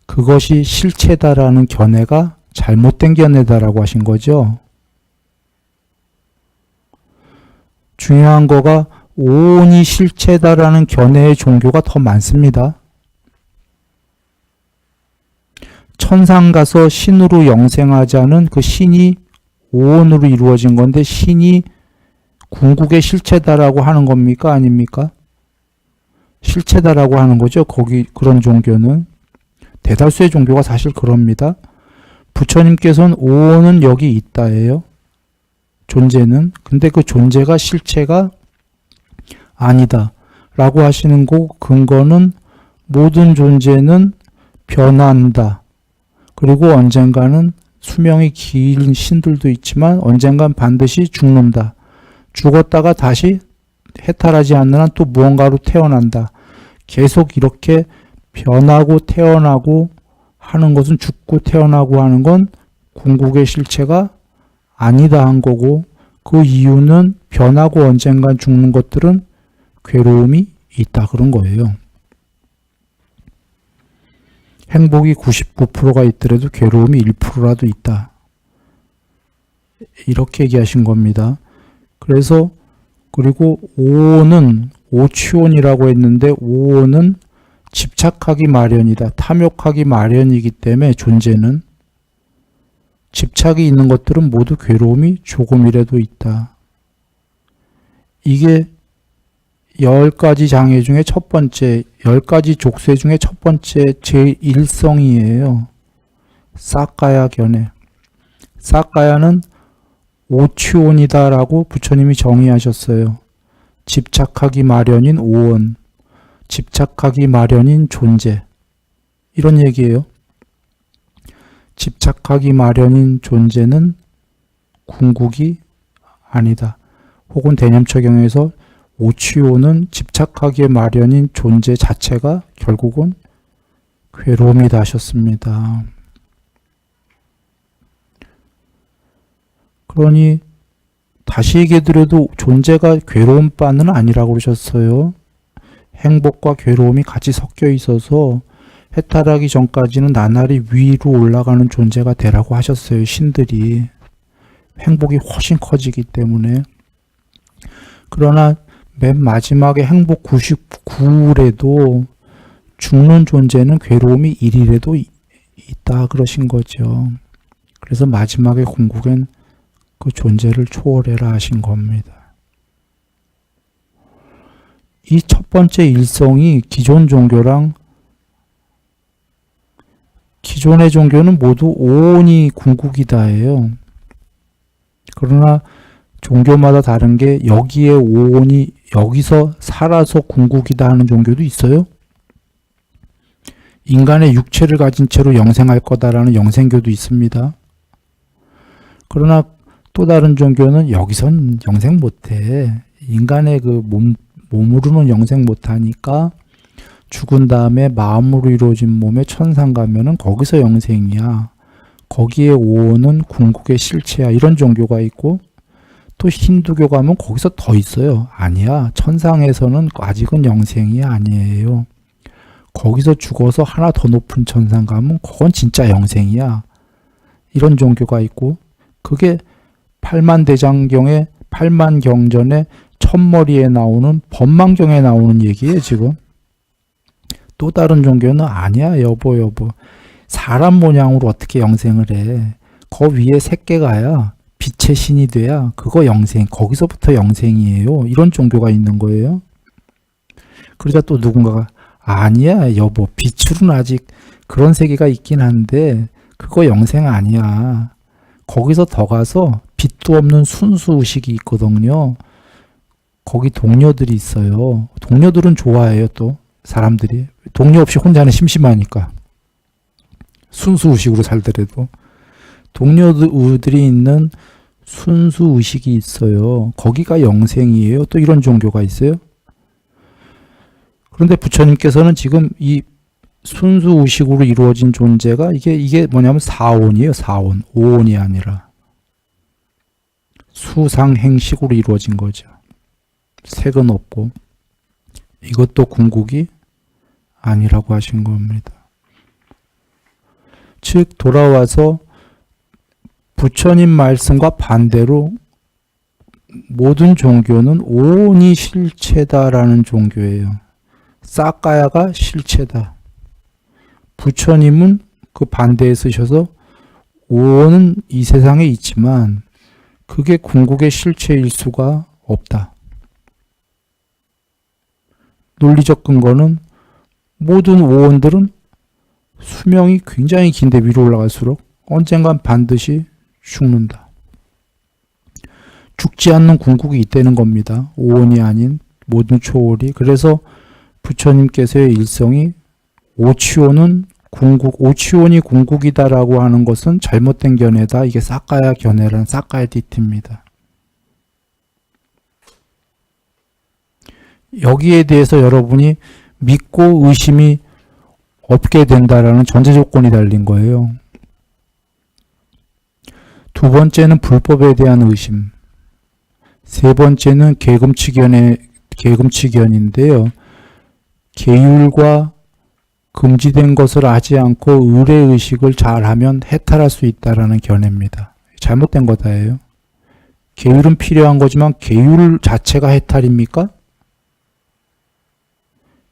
그것이 실체다라는 견해가 잘못된 견해다라고 하신 거죠. 중요한 거가 오온이 실체다라는 견해의 종교가 더 많습니다. 천상 가서 신으로 영생하자는 그 신이 오온으로 이루어진 건데 신이 궁극의 실체다라고 하는 겁니까? 아닙니까? 실체다라고 하는 거죠. 거기 그런 종교는. 대다수의 종교가 사실 그럽니다. 부처님께서는 오온은 여기 있다예요. 존재는. 근데 그 존재가 실체가 아니다 라고 하시는 그 근거는 모든 존재는 변한다. 그리고 언젠가는 수명이 긴 신들도 있지만 언젠간 반드시 죽는다. 죽었다가 다시 해탈하지 않는 한 또 무언가로 태어난다. 계속 이렇게 변하고 태어나고 하는 것은 죽고 태어나고 하는 건 궁극의 실체가 아니다 한 거고 그 이유는 변하고 언젠간 죽는 것들은 괴로움이 있다 그런 거예요. 행복이 99%가 있더라도 괴로움이 1%라도 있다. 이렇게 얘기하신 겁니다. 그래서 그리고 오온은 오취온이라고 했는데 오온은 집착하기 마련이다. 탐욕하기 마련이기 때문에 존재는 집착이 있는 것들은 모두 괴로움이 조금이라도 있다. 이게 10가지 장애 중에 첫 번째, 10가지 족쇄 중에 첫 번째 제1성이에요. 사까야 견해. 사까야는 오취온이다라고 부처님이 정의하셨어요. 집착하기 마련인 오온, 집착하기 마련인 존재. 이런 얘기예요. 집착하기 마련인 존재는 궁극이 아니다. 혹은 대념처경에서 오취오는 집착하기에 마련인 존재 자체가 결국은 괴로움이다 하셨습니다. 그러니 다시 얘기해드려도 존재가 괴로운 바는 아니라고 그러셨어요. 행복과 괴로움이 같이 섞여 있어서 해탈하기 전까지는 나날이 위로 올라가는 존재가 되라고 하셨어요. 신들이. 행복이 훨씬 커지기 때문에. 그러나 맨 마지막에 행복 99일에도 죽는 존재는 괴로움이 1일에도 있다 그러신 거죠. 그래서 마지막에 궁극엔 그 존재를 초월해라 하신 겁니다. 이 첫 번째 일성이 기존의 종교는 모두 오온이 궁극이다예요. 그러나 종교마다 다른 게 여기에 오온이 여기서 살아서 궁극이다 하는 종교도 있어요. 인간의 육체를 가진 채로 영생할 거다라는 영생교도 있습니다. 그러나 또 다른 종교는 여기선 영생 못해. 인간의 그 몸으로는 영생 못하니까 죽은 다음에 마음으로 이루어진 몸에 천상 가면은 거기서 영생이야. 거기에 오온은 궁극의 실체야. 이런 종교가 있고 또 힌두교 가면 거기서 더 있어요. 아니야. 천상에서는 아직은 영생이 아니에요. 거기서 죽어서 하나 더 높은 천상 가면 그건 진짜 영생이야. 이런 종교가 있고 그게 팔만대장경의 팔만경전의 첫머리에 나오는 법망경에 나오는 얘기예요. 지금. 또 다른 종교는 아니야. 여보. 사람 모양으로 어떻게 영생을 해. 그 위에 새끼가야. 빛의 신이 돼야 그거 영생. 거기서부터 영생이에요. 이런 종교가 있는 거예요. 그러자 또 누군가가 아니야 여보. 빛으로는 아직 그런 세계가 있긴 한데 그거 영생 아니야. 거기서 더 가서 빛도 없는 순수 의식이 있거든요. 거기 동료들이 있어요. 동료들은 좋아해요. 또 사람들이. 동료 없이 혼자는 심심하니까. 순수 의식으로 살더라도. 동료들이 있는 순수 의식이 있어요. 거기가 영생이에요. 또 이런 종교가 있어요. 그런데 부처님께서는 지금 이 순수 의식으로 이루어진 존재가 이게 뭐냐면 사온이에요. 사온. 오온이 아니라. 수상행식으로 이루어진 거죠. 색은 없고. 이것도 궁극이 아니라고 하신 겁니다. 즉 돌아와서 부처님 말씀과 반대로 모든 종교는 오온이 실체다라는 종교예요. 사까야가 실체다. 부처님은 그 반대에 쓰셔서 오온은 이 세상에 있지만 그게 궁극의 실체일 수가 없다. 논리적 근거는 모든 오온들은 수명이 굉장히 긴데 위로 올라갈수록 언젠간 반드시 죽는다. 죽지 않는 궁극이 있다는 겁니다. 오온이 아닌 모든 초월이. 그래서 부처님께서의 일성이 오취온은 궁극, 오취온이 궁극이다라고 하는 것은 잘못된 견해다. 이게 사까야 견해라는 사까야 디티입니다. 여기에 대해서 여러분이 믿고 의심이 없게 된다라는 전제 조건이 달린 거예요. 두 번째는 불법에 대한 의심. 세 번째는 계금치견인데요. 계율과 금지된 것을 하지 않고 의례의식을 잘하면 해탈할 수 있다라는 견해입니다. 잘못된 거다예요. 계율은 필요한 거지만 계율 자체가 해탈입니까?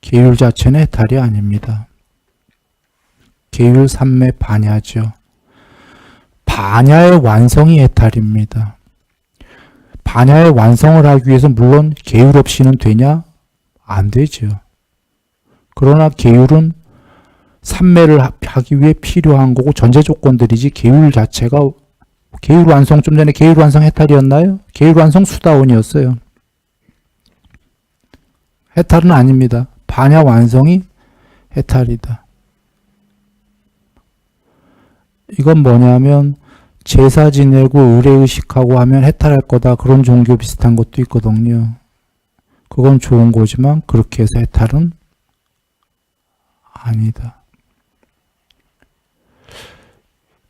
계율 자체는 해탈이 아닙니다. 계율 삼매 반야죠. 반야의 완성이 해탈입니다. 반야의 완성을 하기 위해서 물론 계율 없이는 되냐? 안 되죠. 그러나 계율은 삼매를 하기 위해 필요한 거고 전제 조건들이지 계율 자체가 계율 완성 좀 전에 계율 완성 해탈이었나요? 계율 완성 수다원이었어요. 해탈은 아닙니다. 반야 완성이 해탈이다. 이건 뭐냐면 제사 지내고 의례의식하고 하면 해탈할 거다. 그런 종교 비슷한 것도 있거든요. 그건 좋은 거지만 그렇게 해서 해탈은 아니다.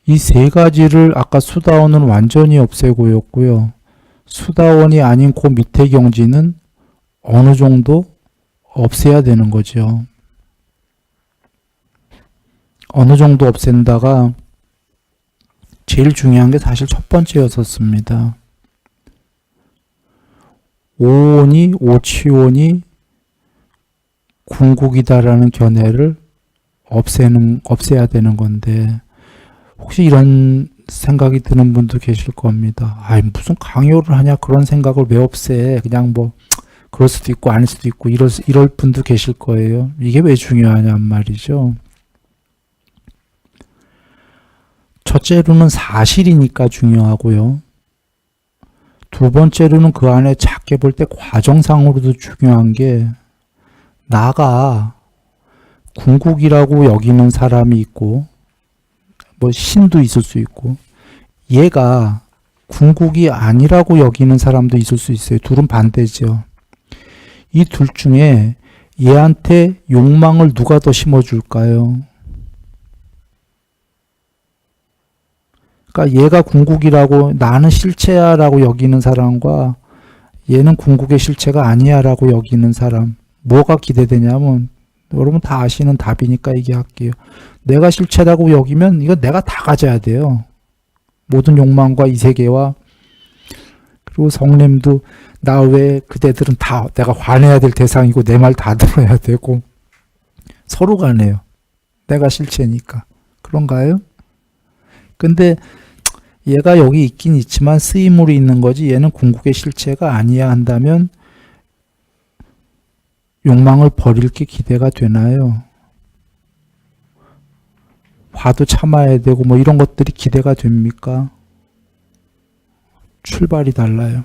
이 세 가지를 아까 수다원은 완전히 없애고였고요. 수다원이 아닌 그 밑에 경지는 어느 정도 없애야 되는 거죠. 어느 정도 없앤다가 제일 중요한 게 사실 첫 번째였었습니다. 오온이 오치온이 궁극이다라는 견해를 없애야 되는 건데 혹시 이런 생각이 드는 분도 계실 겁니다. 아이 무슨 강요를 하냐 그런 생각을 왜 없애? 그냥 뭐 그럴 수도 있고 아닐 수도 있고 이럴 분도 계실 거예요. 이게 왜 중요하냔 말이죠. 첫째로는 사실이니까 중요하고요. 두 번째로는 그 안에 작게 볼 때 과정상으로도 중요한 게 나가 궁극이라고 여기는 사람이 있고 뭐 신도 있을 수 있고 얘가 궁극이 아니라고 여기는 사람도 있을 수 있어요. 둘은 반대죠. 이 둘 중에 얘한테 욕망을 누가 더 심어줄까요? 그러니까 얘가 궁극이라고 나는 실체야 라고 여기는 사람과 얘는 궁극의 실체가 아니야 라고 여기는 사람 뭐가 기대되냐면 여러분 다 아시는 답이니까 얘기할게요. 내가 실체라고 여기면 이거 내가 다 가져야 돼요. 모든 욕망과 이 세계와 그리고 성냄도 나 외에 그대들은 다 내가 화내야 될 대상이고 내 말 다 들어야 되고 서로 간에요. 내가 실체니까. 그런가요? 근데 얘가 여기 있긴 있지만 쓰임으로 있는 거지 얘는 궁극의 실체가 아니야 한다면 욕망을 버릴 게 기대가 되나요? 화도 참아야 되고 뭐 이런 것들이 기대가 됩니까? 출발이 달라요.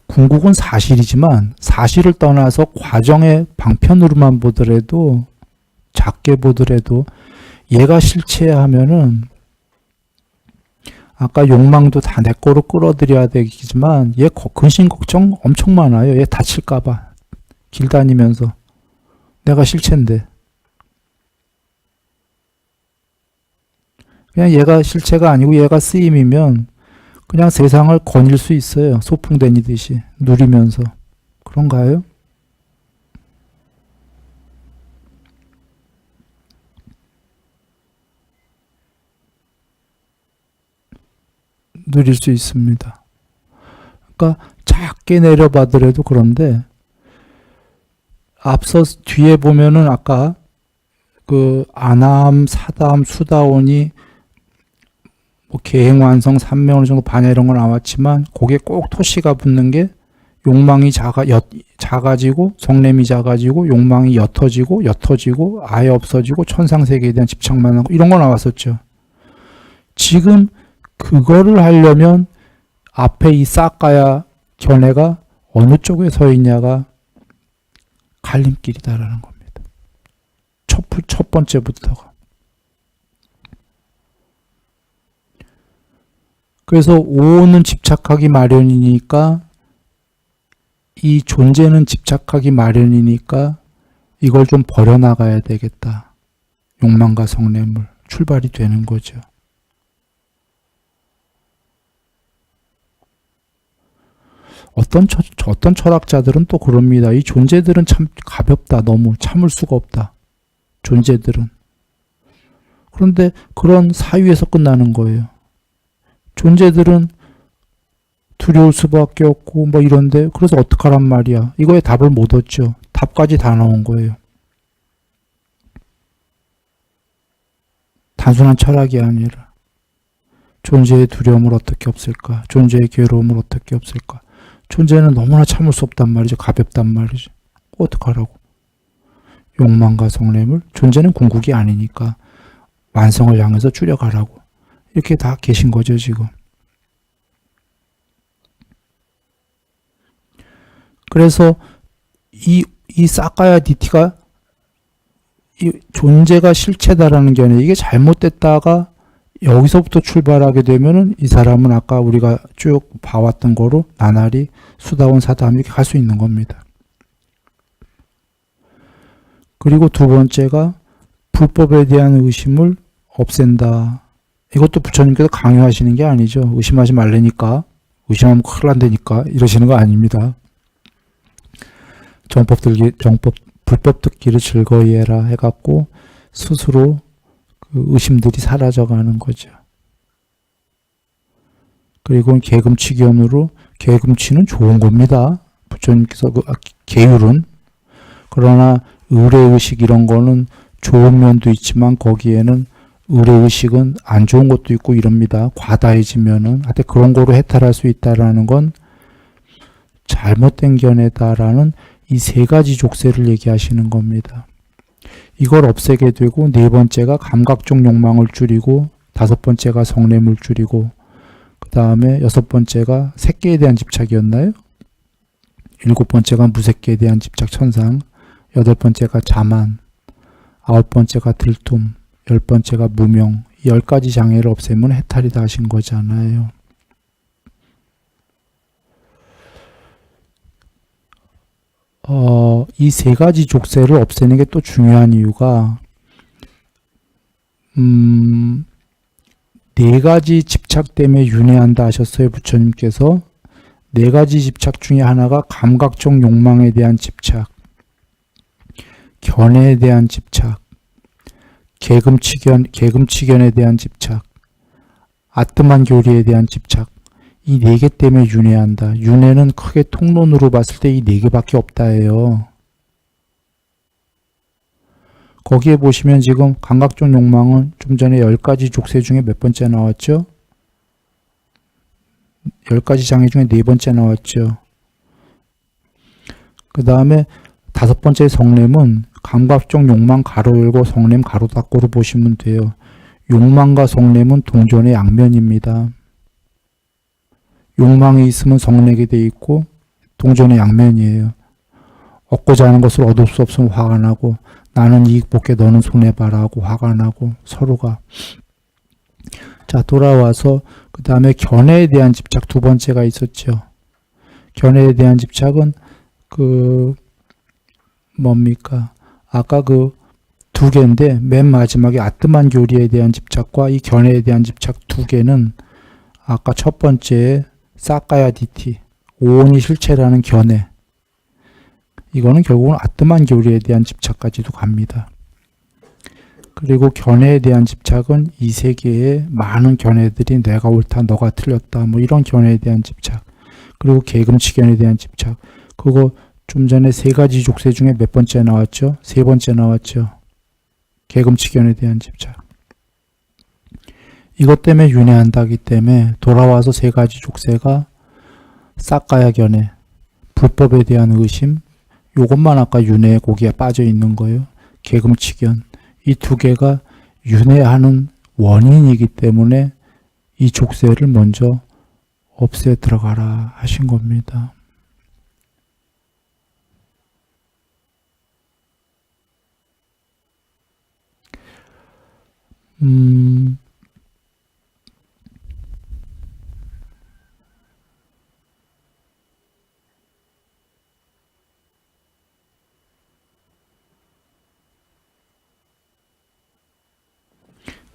궁극은 사실이지만 사실을 떠나서 과정의 방편으로만 보더라도 작게 보더라도 얘가 실체야 하면은 아까 욕망도 다 내 거로 끌어들여야 되겠지만 얘 근심 걱정 엄청 많아요. 얘 다칠까봐 길 다니면서 내가 실체인데 그냥 얘가 실체가 아니고 얘가 쓰임이면 그냥 세상을 거닐 수 있어요. 소풍 다니듯이 누리면서. 그런가요? 누릴 수 있습니다. 그러니까 작게 내려봐더라도 그런데 앞서 뒤에 보면은 아까 그 안암, 사담, 수다원이 뭐 계행완성, 삼매 어느 정도 반야 이런 거 나왔지만 거기에 꼭 토시가 붙는 게 욕망이 작아지고 성냄이 작아지고 욕망이 옅어지고 아예 없어지고 천상세계에 대한 집착만 하고 이런 거 나왔었죠. 지금 그거를 하려면 앞에 이 싹가야 견해가 어느 쪽에 서 있냐가 갈림길이다라는 겁니다. 첫 번째부터가. 그래서 오는 집착하기 마련이니까 이 존재는 집착하기 마련이니까 이걸 좀 버려나가야 되겠다. 욕망과 성냄을 출발이 되는 거죠. 어떤 철학자들은 또 그럽니다. 이 존재들은 참 가볍다. 너무 참을 수가 없다. 존재들은. 그런데 그런 사유에서 끝나는 거예요. 존재들은 두려울 수밖에 없고 뭐 이런데 그래서 어떡하란 말이야. 이거에 답을 못 얻죠. 답까지 다 나온 거예요. 단순한 철학이 아니라 존재의 두려움을 어떻게 없앨까? 존재의 괴로움을 어떻게 없앨까? 존재는 너무나 참을 수 없단 말이죠. 가볍단 말이죠. 어떡하라고? 욕망과 성냄을? 존재는 궁극이 아니니까 완성을 향해서 줄여가라고. 이렇게 다 계신 거죠, 지금. 그래서 이 사카야 디티가 이 존재가 실체다라는 견해, 이게 잘못됐다가 여기서부터 출발하게 되면은 이 사람은 아까 우리가 쭉 봐왔던 거로 나날이 수다원 사다함 이렇게 갈 수 있는 겁니다. 그리고 두 번째가 불법에 대한 의심을 없앤다. 이것도 부처님께서 강요하시는 게 아니죠. 의심하지 말라니까, 의심하면 큰일 난다니까 이러시는 거 아닙니다. 불법 듣기를 즐거이 해라 해갖고 스스로 그 의심들이 사라져가는 거죠. 그리고 계금치견으로, 계금치는 좋은 겁니다. 부처님께서 계율은. 그러나 의뢰의식 이런 거는 좋은 면도 있지만 거기에는 의뢰의식은 안 좋은 것도 있고 이럽니다. 과다해지면은. 하여튼 그런 거로 해탈할 수 있다라는 건 잘못된 견해다라는 이 세 가지 족쇄를 얘기하시는 겁니다. 이걸 없애게 되고 네 번째가 감각적 욕망을 줄이고, 다섯 번째가 성냄을 줄이고, 그 다음에 여섯 번째가 새끼에 대한 집착이었나요? 일곱 번째가 무새끼에 대한 집착 천상, 여덟 번째가 자만, 아홉 번째가 들툼, 열 번째가 무명. 이 10가지 장애를 없애면 해탈이 다 하신 거잖아요. 이 세 가지 족쇄를 없애는 게 또 중요한 이유가, 네 가지 집착 때문에 윤회한다 하셨어요, 부처님께서. 네 가지 집착 중에 하나가 감각적 욕망에 대한 집착, 견해에 대한 집착, 계금치견에 대한 집착, 아뜨만 교리에 대한 집착. 이 네 개 때문에 윤회한다. 윤회는 크게 통론으로 봤을 때 이 네 개밖에 없다예요. 거기에 보시면 지금 감각적 욕망은 좀 전에 10가지 족쇄 중에 몇 번째 나왔죠? 10가지 장애 중에 네 번째 나왔죠. 그 다음에 다섯 번째 성냄은 감각적 욕망 가로 열고 성냄 가로 닫고로 보시면 돼요. 욕망과 성냄은 동전의 양면입니다. 욕망이 있으면 성내게 돼 있고 동전의 양면이에요. 얻고자 하는 것을 얻을 수 없으면 화가 나고, 나는 이익 볼게 너는 손해봐라 하고 화가 나고 서로가. 자, 돌아와서 그 다음에 견해에 대한 집착 두 번째가 있었죠. 견해에 대한 집착은 뭡니까? 아까 두 개인데 맨 마지막에 아뜨만 교리에 대한 집착과 이 견해에 대한 집착 두 개는 아까 첫 번째에 사카야 디티, 오온이 실체라는 견해. 이거는 결국은 아뜨만 교리에 대한 집착까지도 갑니다. 그리고 견해에 대한 집착은 이 세계의 많은 견해들이 내가 옳다, 너가 틀렸다, 뭐 이런 견해에 대한 집착. 그리고 계금치견에 대한 집착. 그거 좀 전에 세 가지 족쇄 중에 몇 번째 나왔죠? 세 번째 나왔죠. 계금치견에 대한 집착. 이것 때문에 윤회한다기 때문에 돌아와서 세 가지 족쇄가 사카야 견해, 불법에 대한 의심, 요것만 아까 윤회의 고기에 빠져 있는 거예요. 계금치견. 이 두 개가 윤회하는 원인이기 때문에 이 족쇄를 먼저 없애 들어가라 하신 겁니다.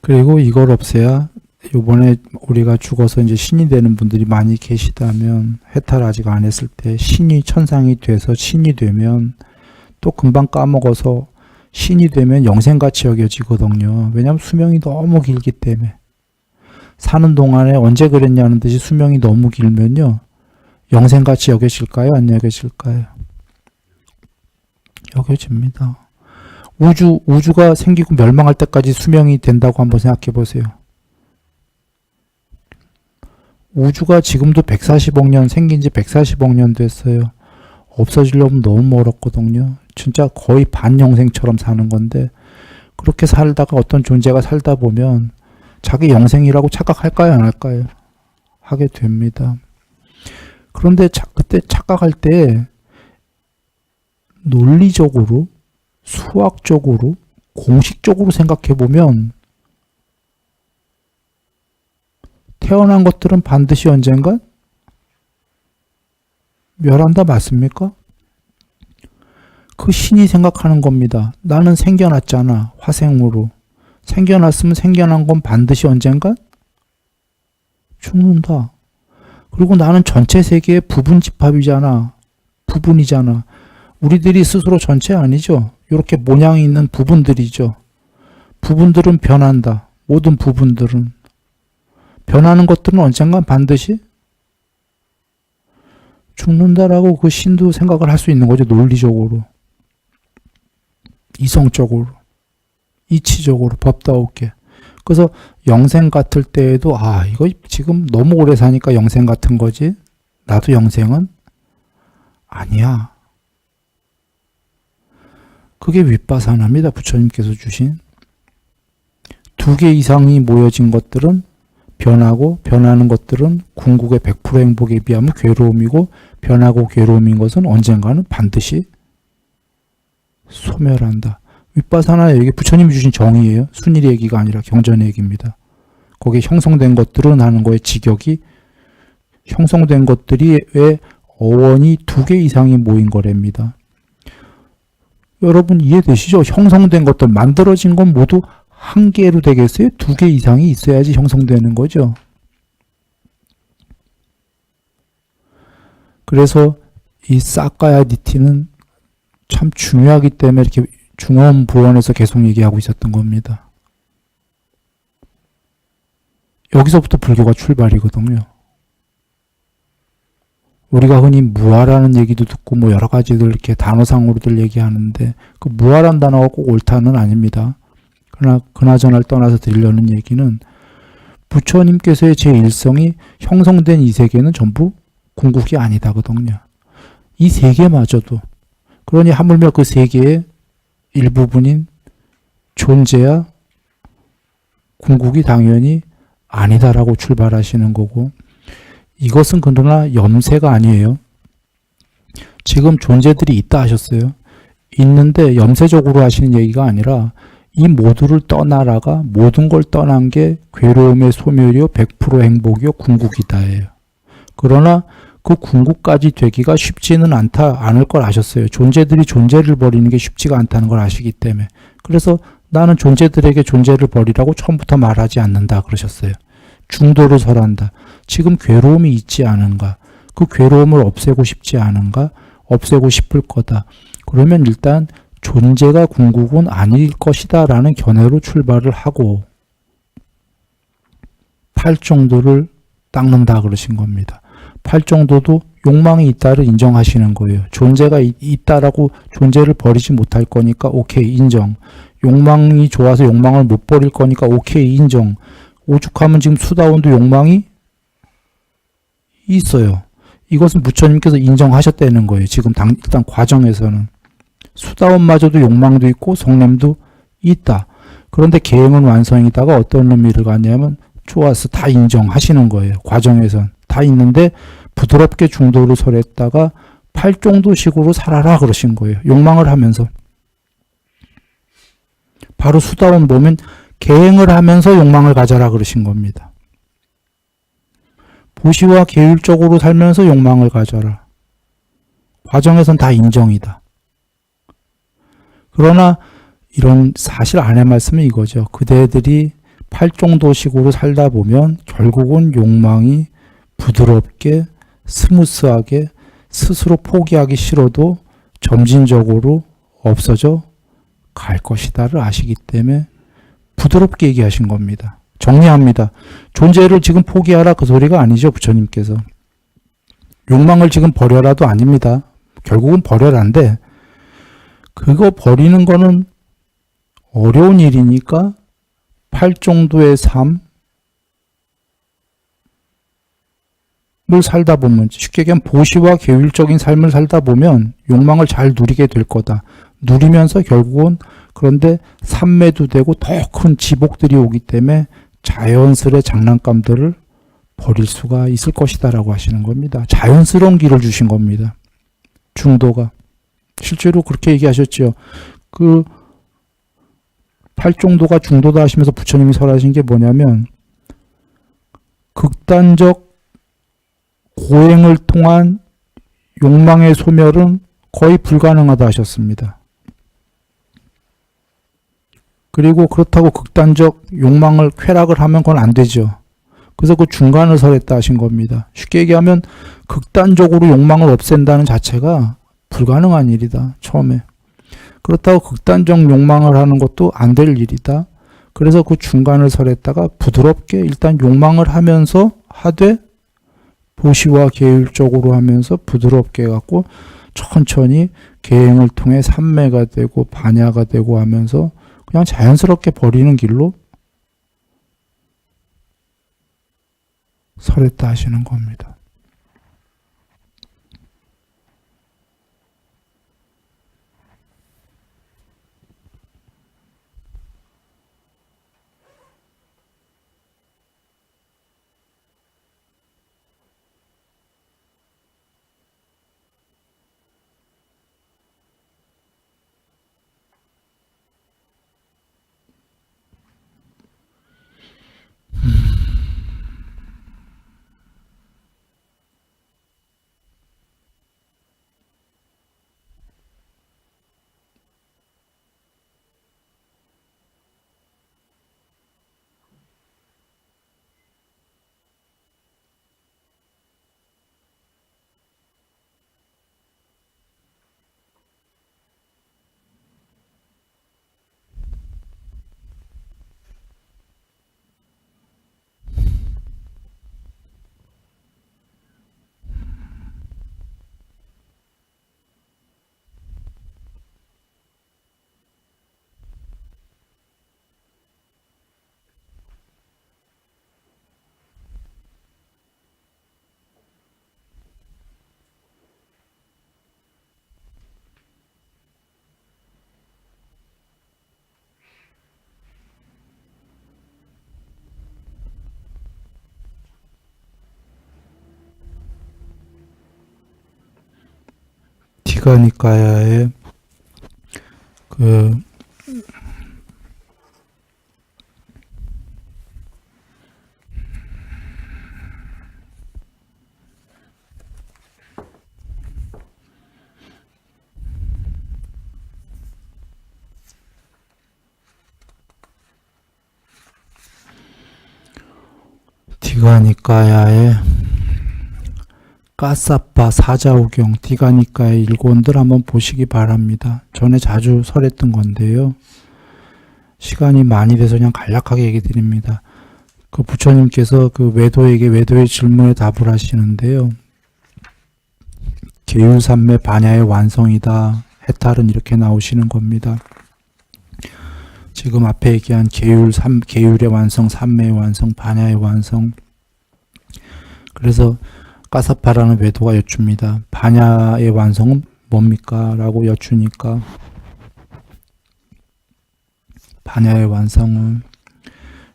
그리고 이걸 없애야, 요번에 우리가 죽어서 이제 신이 되는 분들이 많이 계시다면, 해탈 아직 안 했을 때 신이 천상이 돼서 신이 되면 또 금방 까먹어서 신이 되면 영생같이 여겨지거든요. 왜냐하면 수명이 너무 길기 때문에. 사는 동안에 언제 그랬냐는 듯이 수명이 너무 길면요, 영생같이 여겨질까요? 안 여겨질까요? 여겨집니다. 우주가 생기고 멸망할 때까지 수명이 된다고 한번 생각해 보세요. 우주가 지금도 140억 년, 생긴 지 140억 년 됐어요. 없어지려면 너무 멀었거든요. 진짜 거의 반영생처럼 사는 건데, 그렇게 살다가 어떤 존재가 살다 보면 자기 영생이라고 착각할까요, 안 할까요? 하게 됩니다. 그런데 그때 착각할 때 논리적으로, 수학적으로, 공식적으로 생각해 보면 태어난 것들은 반드시 언젠가 멸한다, 맞습니까? 그 신이 생각하는 겁니다. 나는 생겨났잖아, 화생으로. 생겨났으면 생겨난 건 반드시 언젠가 죽는다. 그리고 나는 전체 세계의 부분 집합이잖아. 부분이잖아. 우리들이 스스로 전체 아니죠. 이렇게 모양이 있는 부분들이죠. 부분들은 변한다. 모든 부분들은. 변하는 것들은 언젠간 반드시 죽는다라고 그 신도 생각을 할 수 있는 거죠. 논리적으로. 이성적으로. 이치적으로. 법다우게. 그래서 영생 같을 때에도 이거 지금 너무 오래 사니까 영생 같은 거지. 나도 영생은 아니야. 그게 윗바사나입니다. 부처님께서 주신. 2개 이상이 모여진 것들은 변하고, 변하는 것들은 궁극의 100% 행복에 비하면 괴로움이고, 변하고 괴로움인 것은 언젠가는 반드시 소멸한다. 윗바사나 얘기 부처님이 주신 정의예요. 순일 얘기가 아니라 경전의 얘기입니다. 거기에 형성된 것들은 하는 거에 직역이, 형성된 것들이 왜 어원이 2개 이상이 모인 거랍니다. 여러분 이해되시죠? 형성된 것들, 만들어진 건 모두 1개로 되겠어요? 2개 이상이 있어야지 형성되는 거죠. 그래서 이 사카야 디티는 참 중요하기 때문에 이렇게 중원부원에서 계속 얘기하고 있었던 겁니다. 여기서부터 불교가 출발이거든요. 우리가 흔히 무아라는 얘기도 듣고 뭐 여러 가지들 이렇게 단어상으로들 얘기하는데, 그 무아란 단어가 꼭 옳다는 아닙니다. 그러나 그나저나를 떠나서 드리려는 얘기는, 부처님께서의 제1성이 형성된 이 세계는 전부 궁극이 아니다거든요. 이 세계마저도. 그러니 하물며 그 세계의 일부분인 존재야 궁극이 당연히 아니다라고 출발하시는 거고, 이것은 그러나 염세가 아니에요. 지금 존재들이 있다 하셨어요. 있는데 염세적으로 하시는 얘기가 아니라, 이 모두를 떠나라가 모든 걸 떠난 게 괴로움의 소멸이요 100% 행복이요 궁극이다예요. 그러나 그 궁극까지 되기가 쉽지는 않을 걸 아셨어요. 존재들이 존재를 버리는 게 쉽지가 않다는 걸 아시기 때문에. 그래서 나는 존재들에게 존재를 버리라고 처음부터 말하지 않는다 그러셨어요. 중도를 설한다. 지금 괴로움이 있지 않은가? 그 괴로움을 없애고 싶지 않은가? 없애고 싶을 거다. 그러면 일단 존재가 궁극은 아닐 것이다 라는 견해로 출발을 하고, 팔정도를 닦는다 그러신 겁니다. 팔정도도 욕망이 있다를 인정하시는 거예요. 존재가 있다라고 존재를 버리지 못할 거니까 오케이 인정. 욕망이 좋아서 욕망을 못 버릴 거니까 오케이 인정. 오죽하면 지금 수다원도 욕망이 있어요. 이것은 부처님께서 인정하셨다는 거예요. 지금 일단 과정에서는. 수다원마저도 욕망도 있고 성냄도 있다. 그런데 계행은 완성이다가 어떤 의미를 갖냐면, 좋았어. 다 인정하시는 거예요. 과정에선. 다 있는데 부드럽게 중도를 설했다가 팔정도식으로 살아라 그러신 거예요. 욕망을 하면서. 바로 수다원 보면 계행을 하면서 욕망을 가져라 그러신 겁니다. 보시와 계율적으로 살면서 욕망을 가져라. 과정에선 다 인정이다. 그러나 이런 사실 안의 말씀은 이거죠. 그대들이 팔정도식으로 살다 보면 결국은 욕망이 부드럽게 스무스하게 스스로 포기하기 싫어도 점진적으로 없어져 갈 것이다를 아시기 때문에 부드럽게 얘기하신 겁니다. 정리합니다. 존재를 지금 포기하라 그 소리가 아니죠. 부처님께서. 욕망을 지금 버려라도 아닙니다. 결국은 버려라인데, 그거 버리는 거는 어려운 일이니까 팔정도의 삶을 살다 보면, 쉽게 얘기하면 보시와 계율적인 삶을 살다 보면 욕망을 잘 누리게 될 거다. 누리면서 결국은 그런데 삼매도 되고 더 큰 지복들이 오기 때문에 자연스레 장난감들을 버릴 수가 있을 것이다 라고 하시는 겁니다. 자연스러운 길을 주신 겁니다. 중도가. 실제로 그렇게 얘기하셨죠. 그 팔정도가 중도다 하시면서 부처님이 설하신 게 뭐냐면 극단적 고행을 통한 욕망의 소멸은 거의 불가능하다 하셨습니다. 그리고 그렇다고 극단적 욕망을 쾌락을 하면 그건 안 되죠. 그래서 그 중간을 설했다 하신 겁니다. 쉽게 얘기하면 극단적으로 욕망을 없앤다는 자체가 불가능한 일이다. 처음에. 그렇다고 극단적 욕망을 하는 것도 안 될 일이다. 그래서 그 중간을 설했다가 부드럽게 일단 욕망을 하면서 하되 보시와 계율적으로 하면서 부드럽게 해갖고 천천히 계행을 통해 삼매가 되고 반야가 되고 하면서 그냥 자연스럽게 버리는 길로 설했다 하시는 겁니다. 디가니까야의 그 디가니까야의 까사파 사자오경 디가니까의 일권들 한번 보시기 바랍니다. 전에 자주 설했던 건데요. 시간이 많이 돼서 그냥 간략하게 얘기 드립니다. 그 부처님께서 그 외도에게 외도의 질문에 답을 하시는데요. 계율삼매 반야의 완성이다. 해탈은 이렇게 나오시는 겁니다. 지금 앞에 얘기한 계율의 완성, 삼매의 완성, 반야의 완성. 그래서 까사파라는 외도가 여쭙니다. 반야의 완성은 뭡니까? 라고 여쭈니까 반야의 완성은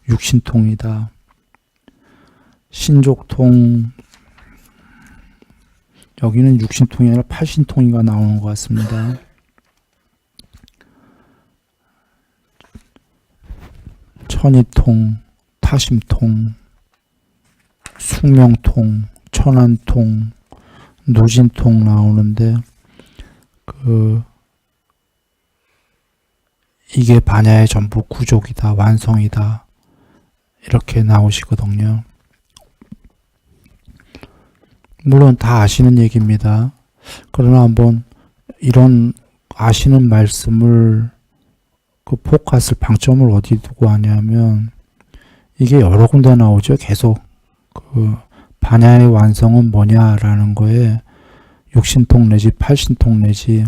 육신통이다. 신족통, 여기는 육신통이 아니라 팔신통이가 나오는 것 같습니다. 천이통, 타심통, 숙명통, 천안통, 노진통 나오는데 이게 반야의 전부 구족이다, 완성이다 이렇게 나오시거든요. 물론 다 아시는 얘기입니다. 그러나 한번 이런 아시는 말씀을 그 포커스를 방점을 어디 두고 하냐면 이게 여러 군데 나오죠. 계속 그 반야의 완성은 뭐냐라는 거에 육신통 내지 팔신통 내지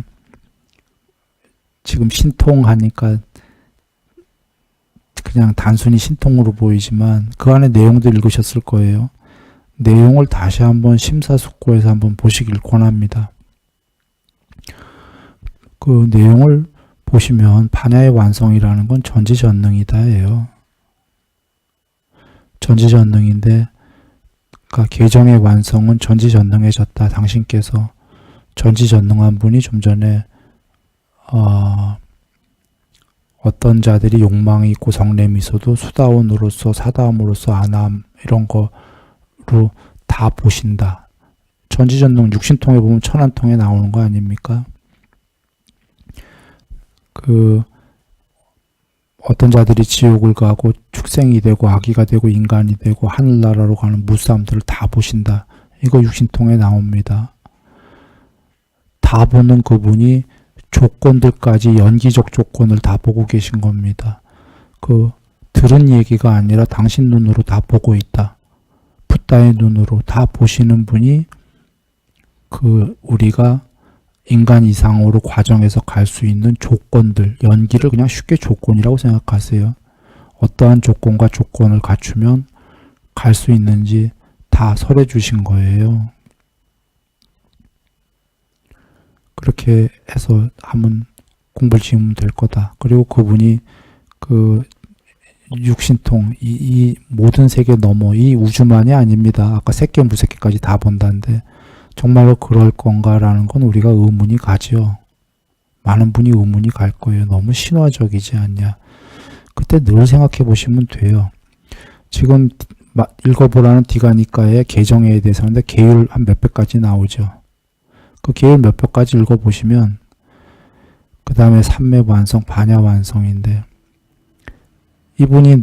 지금 신통 하니까 그냥 단순히 신통으로 보이지만 그 안에 내용도 읽으셨을 거예요. 내용을 다시 한번 심사숙고해서 한번 보시길 권합니다. 그 내용을 보시면 반야의 완성이라는 건 전지전능이다예요. 전지전능인데 그러니까 계정의 완성은 전지전능해졌다. 당신께서 전지전능한 분이 좀 전에 어떤 자들이 욕망이 있고 성냄이 있어도 수다원으로서 사다움으로써 안함 이런 거로 다 보신다. 전지전능 육신통에 보면 천안통에 나오는 거 아닙니까? 어떤 자들이 지옥을 가고 축생이 되고 아기가 되고 인간이 되고 하늘나라로 가는 무사함들을 다 보신다. 이거 육신통에 나옵니다. 다 보는 그분이 조건들까지 연기적 조건을 다 보고 계신 겁니다. 들은 얘기가 아니라 당신 눈으로 다 보고 있다. 붓다의 눈으로 다 보시는 분이 우리가 인간 이상으로 과정에서 갈 수 있는 조건들, 연기를 그냥 쉽게 조건이라고 생각하세요. 어떠한 조건과 조건을 갖추면 갈 수 있는지 다 설해 주신 거예요. 그렇게 해서 한번 공부를 지으면 될 거다. 그리고 그분이 육신통, 이 모든 세계 넘어, 이 우주만이 아닙니다. 아까 새끼 무새끼까지 다 본다는데 정말로 그럴 건가라는 건 우리가 의문이 가죠. 많은 분이 의문이 갈 거예요. 너무 신화적이지 않냐. 그때 늘 생각해 보시면 돼요. 지금 읽어보라는 디가니까의 계정에 대해서 하는데 계율 한 몇 배까지 나오죠. 그 계율 몇 배까지 읽어보시면 그 다음에 삼매완성, 반야완성인데 이분이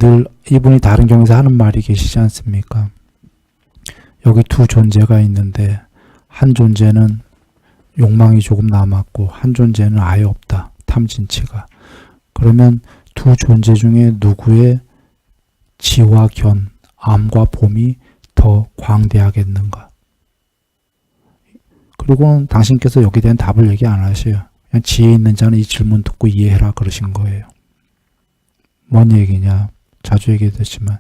다른 경에서 하는 말이 계시지 않습니까? 여기 두 존재가 있는데 한 존재는 욕망이 조금 남았고 한 존재는 아예 없다. 탐진치가. 그러면 두 존재 중에 누구의 지와 견, 암과 봄이 더 광대하겠는가? 그리고 당신께서 여기에 대한 답을 얘기 안 하셔요. 그냥 지혜 있는 자는 이 질문 듣고 이해해라 그러신 거예요. 뭔 얘기냐? 자주 얘기했지만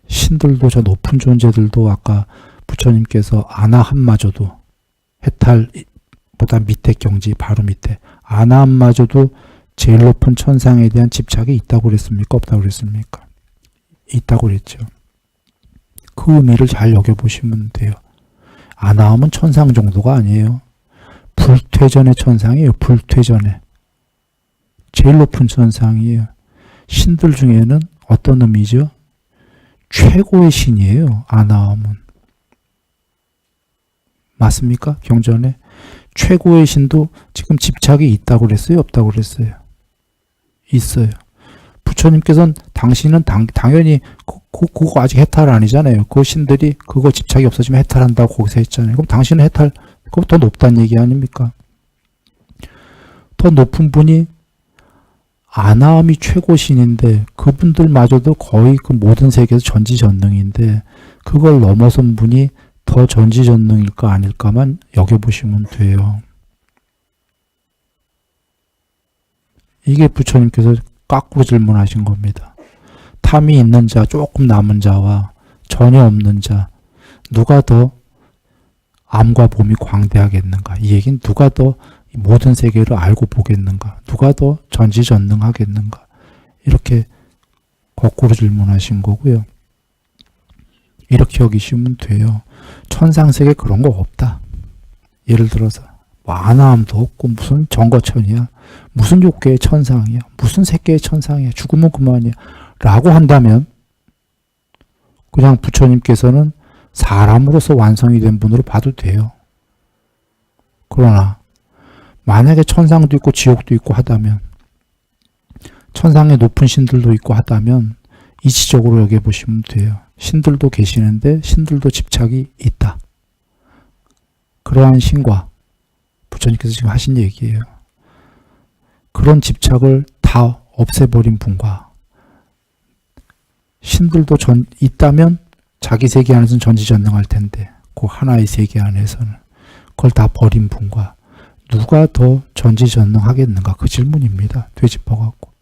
신들도 저 높은 존재들도 아까 부처님께서 아나함마저도 해탈보다 밑에 경지 바로 밑에 아나함마저도 제일 높은 천상에 대한 집착이 있다고 그랬습니까? 없다고 그랬습니까? 있다고 그랬죠. 그 의미를 잘 여겨보시면 돼요. 아나함은 천상 정도가 아니에요. 불퇴전의 천상이에요. 불퇴전의. 제일 높은 천상이에요. 신들 중에는 어떤 의미죠? 최고의 신이에요. 아나함은. 맞습니까? 경전에. 최고의 신도 지금 집착이 있다고 그랬어요? 없다고 그랬어요? 있어요. 부처님께서는 당신은 당연히 그거 아직 해탈 아니잖아요. 그 신들이 그거 집착이 없어지면 해탈한다고 거기서 했잖아요. 그럼 당신은 해탈, 그거 더 높다는 얘기 아닙니까? 더 높은 분이 아나함이 최고신인데 그분들마저도 거의 그 모든 세계에서 전지전능인데 그걸 넘어선 분이 더 전지전능일까 아닐까만 여겨보시면 돼요. 이게 부처님께서 거꾸로 질문하신 겁니다. 탐이 있는 자, 조금 남은 자와 전혀 없는 자, 누가 더 암과 봄이 광대하겠는가? 이 얘기는 누가 더 모든 세계를 알고 보겠는가? 누가 더 전지전능하겠는가? 이렇게 거꾸로 질문하신 거고요. 이렇게 여기시면 돼요. 천상세계 그런 거 없다. 예를 들어서 아나함도 없고 무슨 정거천이야. 무슨 6개의 천상이야. 무슨 3개의 천상이야. 죽으면 그만이야. 라고 한다면 그냥 부처님께서는 사람으로서 완성이 된 분으로 봐도 돼요. 그러나 만약에 천상도 있고 지옥도 있고 하다면 천상에 높은 신들도 있고 하다면 이치적으로 여겨보시면 돼요. 신들도 계시는데 신들도 집착이 있다. 그러한 신과 부처님께서 지금 하신 얘기예요. 그런 집착을 다 없애버린 분과 신들도 있다면 자기 세계 안에서는 전지전능할 텐데 그 하나의 세계 안에서는 그걸 다 버린 분과 누가 더 전지전능하겠는가? 그 질문입니다. 되짚어갖고.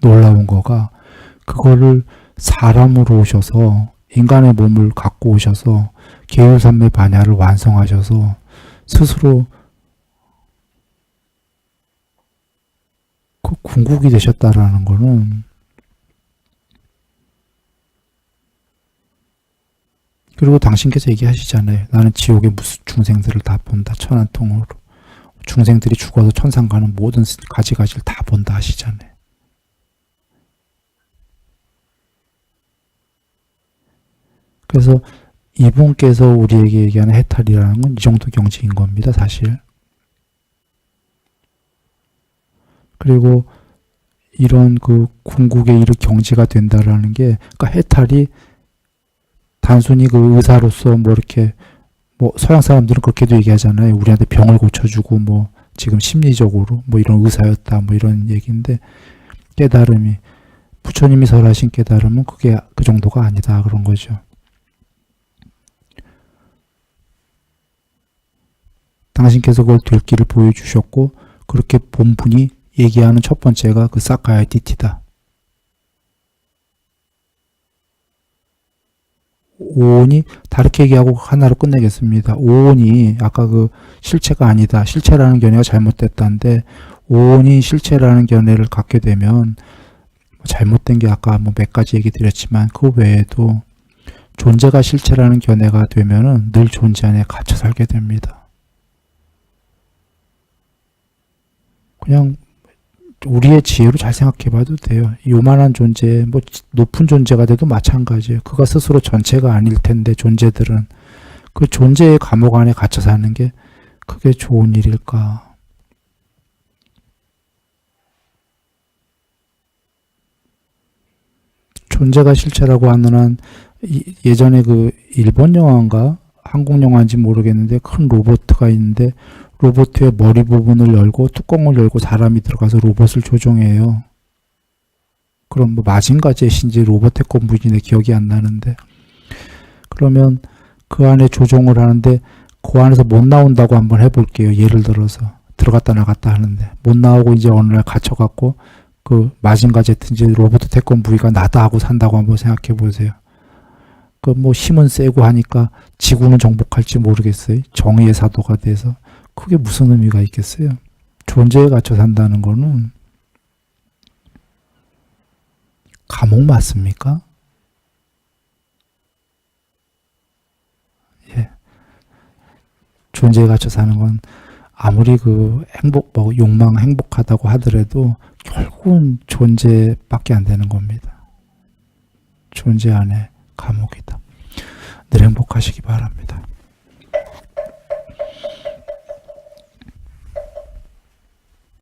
놀라운 거가 그거를 사람으로 오셔서 인간의 몸을 갖고 오셔서 계율산매 반야를 완성하셔서 스스로 그 궁극이 되셨다라는 거는, 그리고 당신께서 얘기하시잖아요. 나는 지옥의 무수 중생들을 다 본다. 천안통으로. 중생들이 죽어서 천상 가는 모든 가지가지를 다 본다 하시잖아요. 그래서 이분께서 우리에게 얘기하는 해탈이라는 건 이 정도 경지인 겁니다, 사실. 그리고 이런 그 궁극에 이르 경지가 된다라는 게, 그러니까 해탈이 단순히 그 의사로서 뭐 이렇게, 뭐 서양 사람들은 그렇게도 얘기하잖아요. 우리한테 병을 고쳐주고 뭐 지금 심리적으로 뭐 이런 의사였다 뭐 이런 얘기인데, 깨달음이, 부처님이 설하신 깨달음은 그게 그 정도가 아니다 그런 거죠. 당신께서 그걸 될 길을 보여주셨고, 그렇게 본 분이 얘기하는 첫 번째가 그 사카야 디티다. 오온이 다르게 얘기하고 하나로 끝내겠습니다. 오온이 아까 그 실체가 아니다. 실체라는 견해가 잘못됐다는데, 오온이 실체라는 견해를 갖게 되면 잘못된 게 아까 뭐 몇 가지 얘기 드렸지만 그 외에도 존재가 실체라는 견해가 되면은 늘 존재 안에 갇혀 살게 됩니다. 그냥 우리의 지혜로 잘 생각해 봐도 돼요. 요만한 존재, 뭐 높은 존재가 돼도 마찬가지예요. 그가 스스로 전체가 아닐 텐데 존재들은 그 존재의 감옥 안에 갇혀 사는 게 그게 좋은 일일까? 존재가 실체라고 하는 한 예전에 그 일본 영화인가 한국 영화인지 모르겠는데 큰 로봇가 있는데 로봇의 머리 부분을 열고 뚜껑을 열고 사람이 들어가서 로봇을 조종해요. 그럼 뭐 마징가 젯인지 로봇의 건물인지 기억이 안 나는데, 그러면 그 안에 조종을 하는데 그 안에서 못 나온다고 한번 해볼게요. 예를 들어서 들어갔다 나갔다 하는데 못 나오고 이제 어느 날 갇혀갖고 그 마징가 젯인지 로봇 태권 부위가 나다 하고 산다고 한번 생각해 보세요. 그 뭐 힘은 세고 하니까 지구는 정복할지 모르겠어요. 정의의 사도가 돼서. 그게 무슨 의미가 있겠어요? 존재에 갇혀 산다는 거는 감옥 맞습니까? 예. 존재에 갇혀 사는 건 아무리 그 뭐 욕망 행복하다고 하더라도 결국은 존재밖에 안 되는 겁니다. 존재 안에 감옥이다. 늘 행복하시기 바랍니다.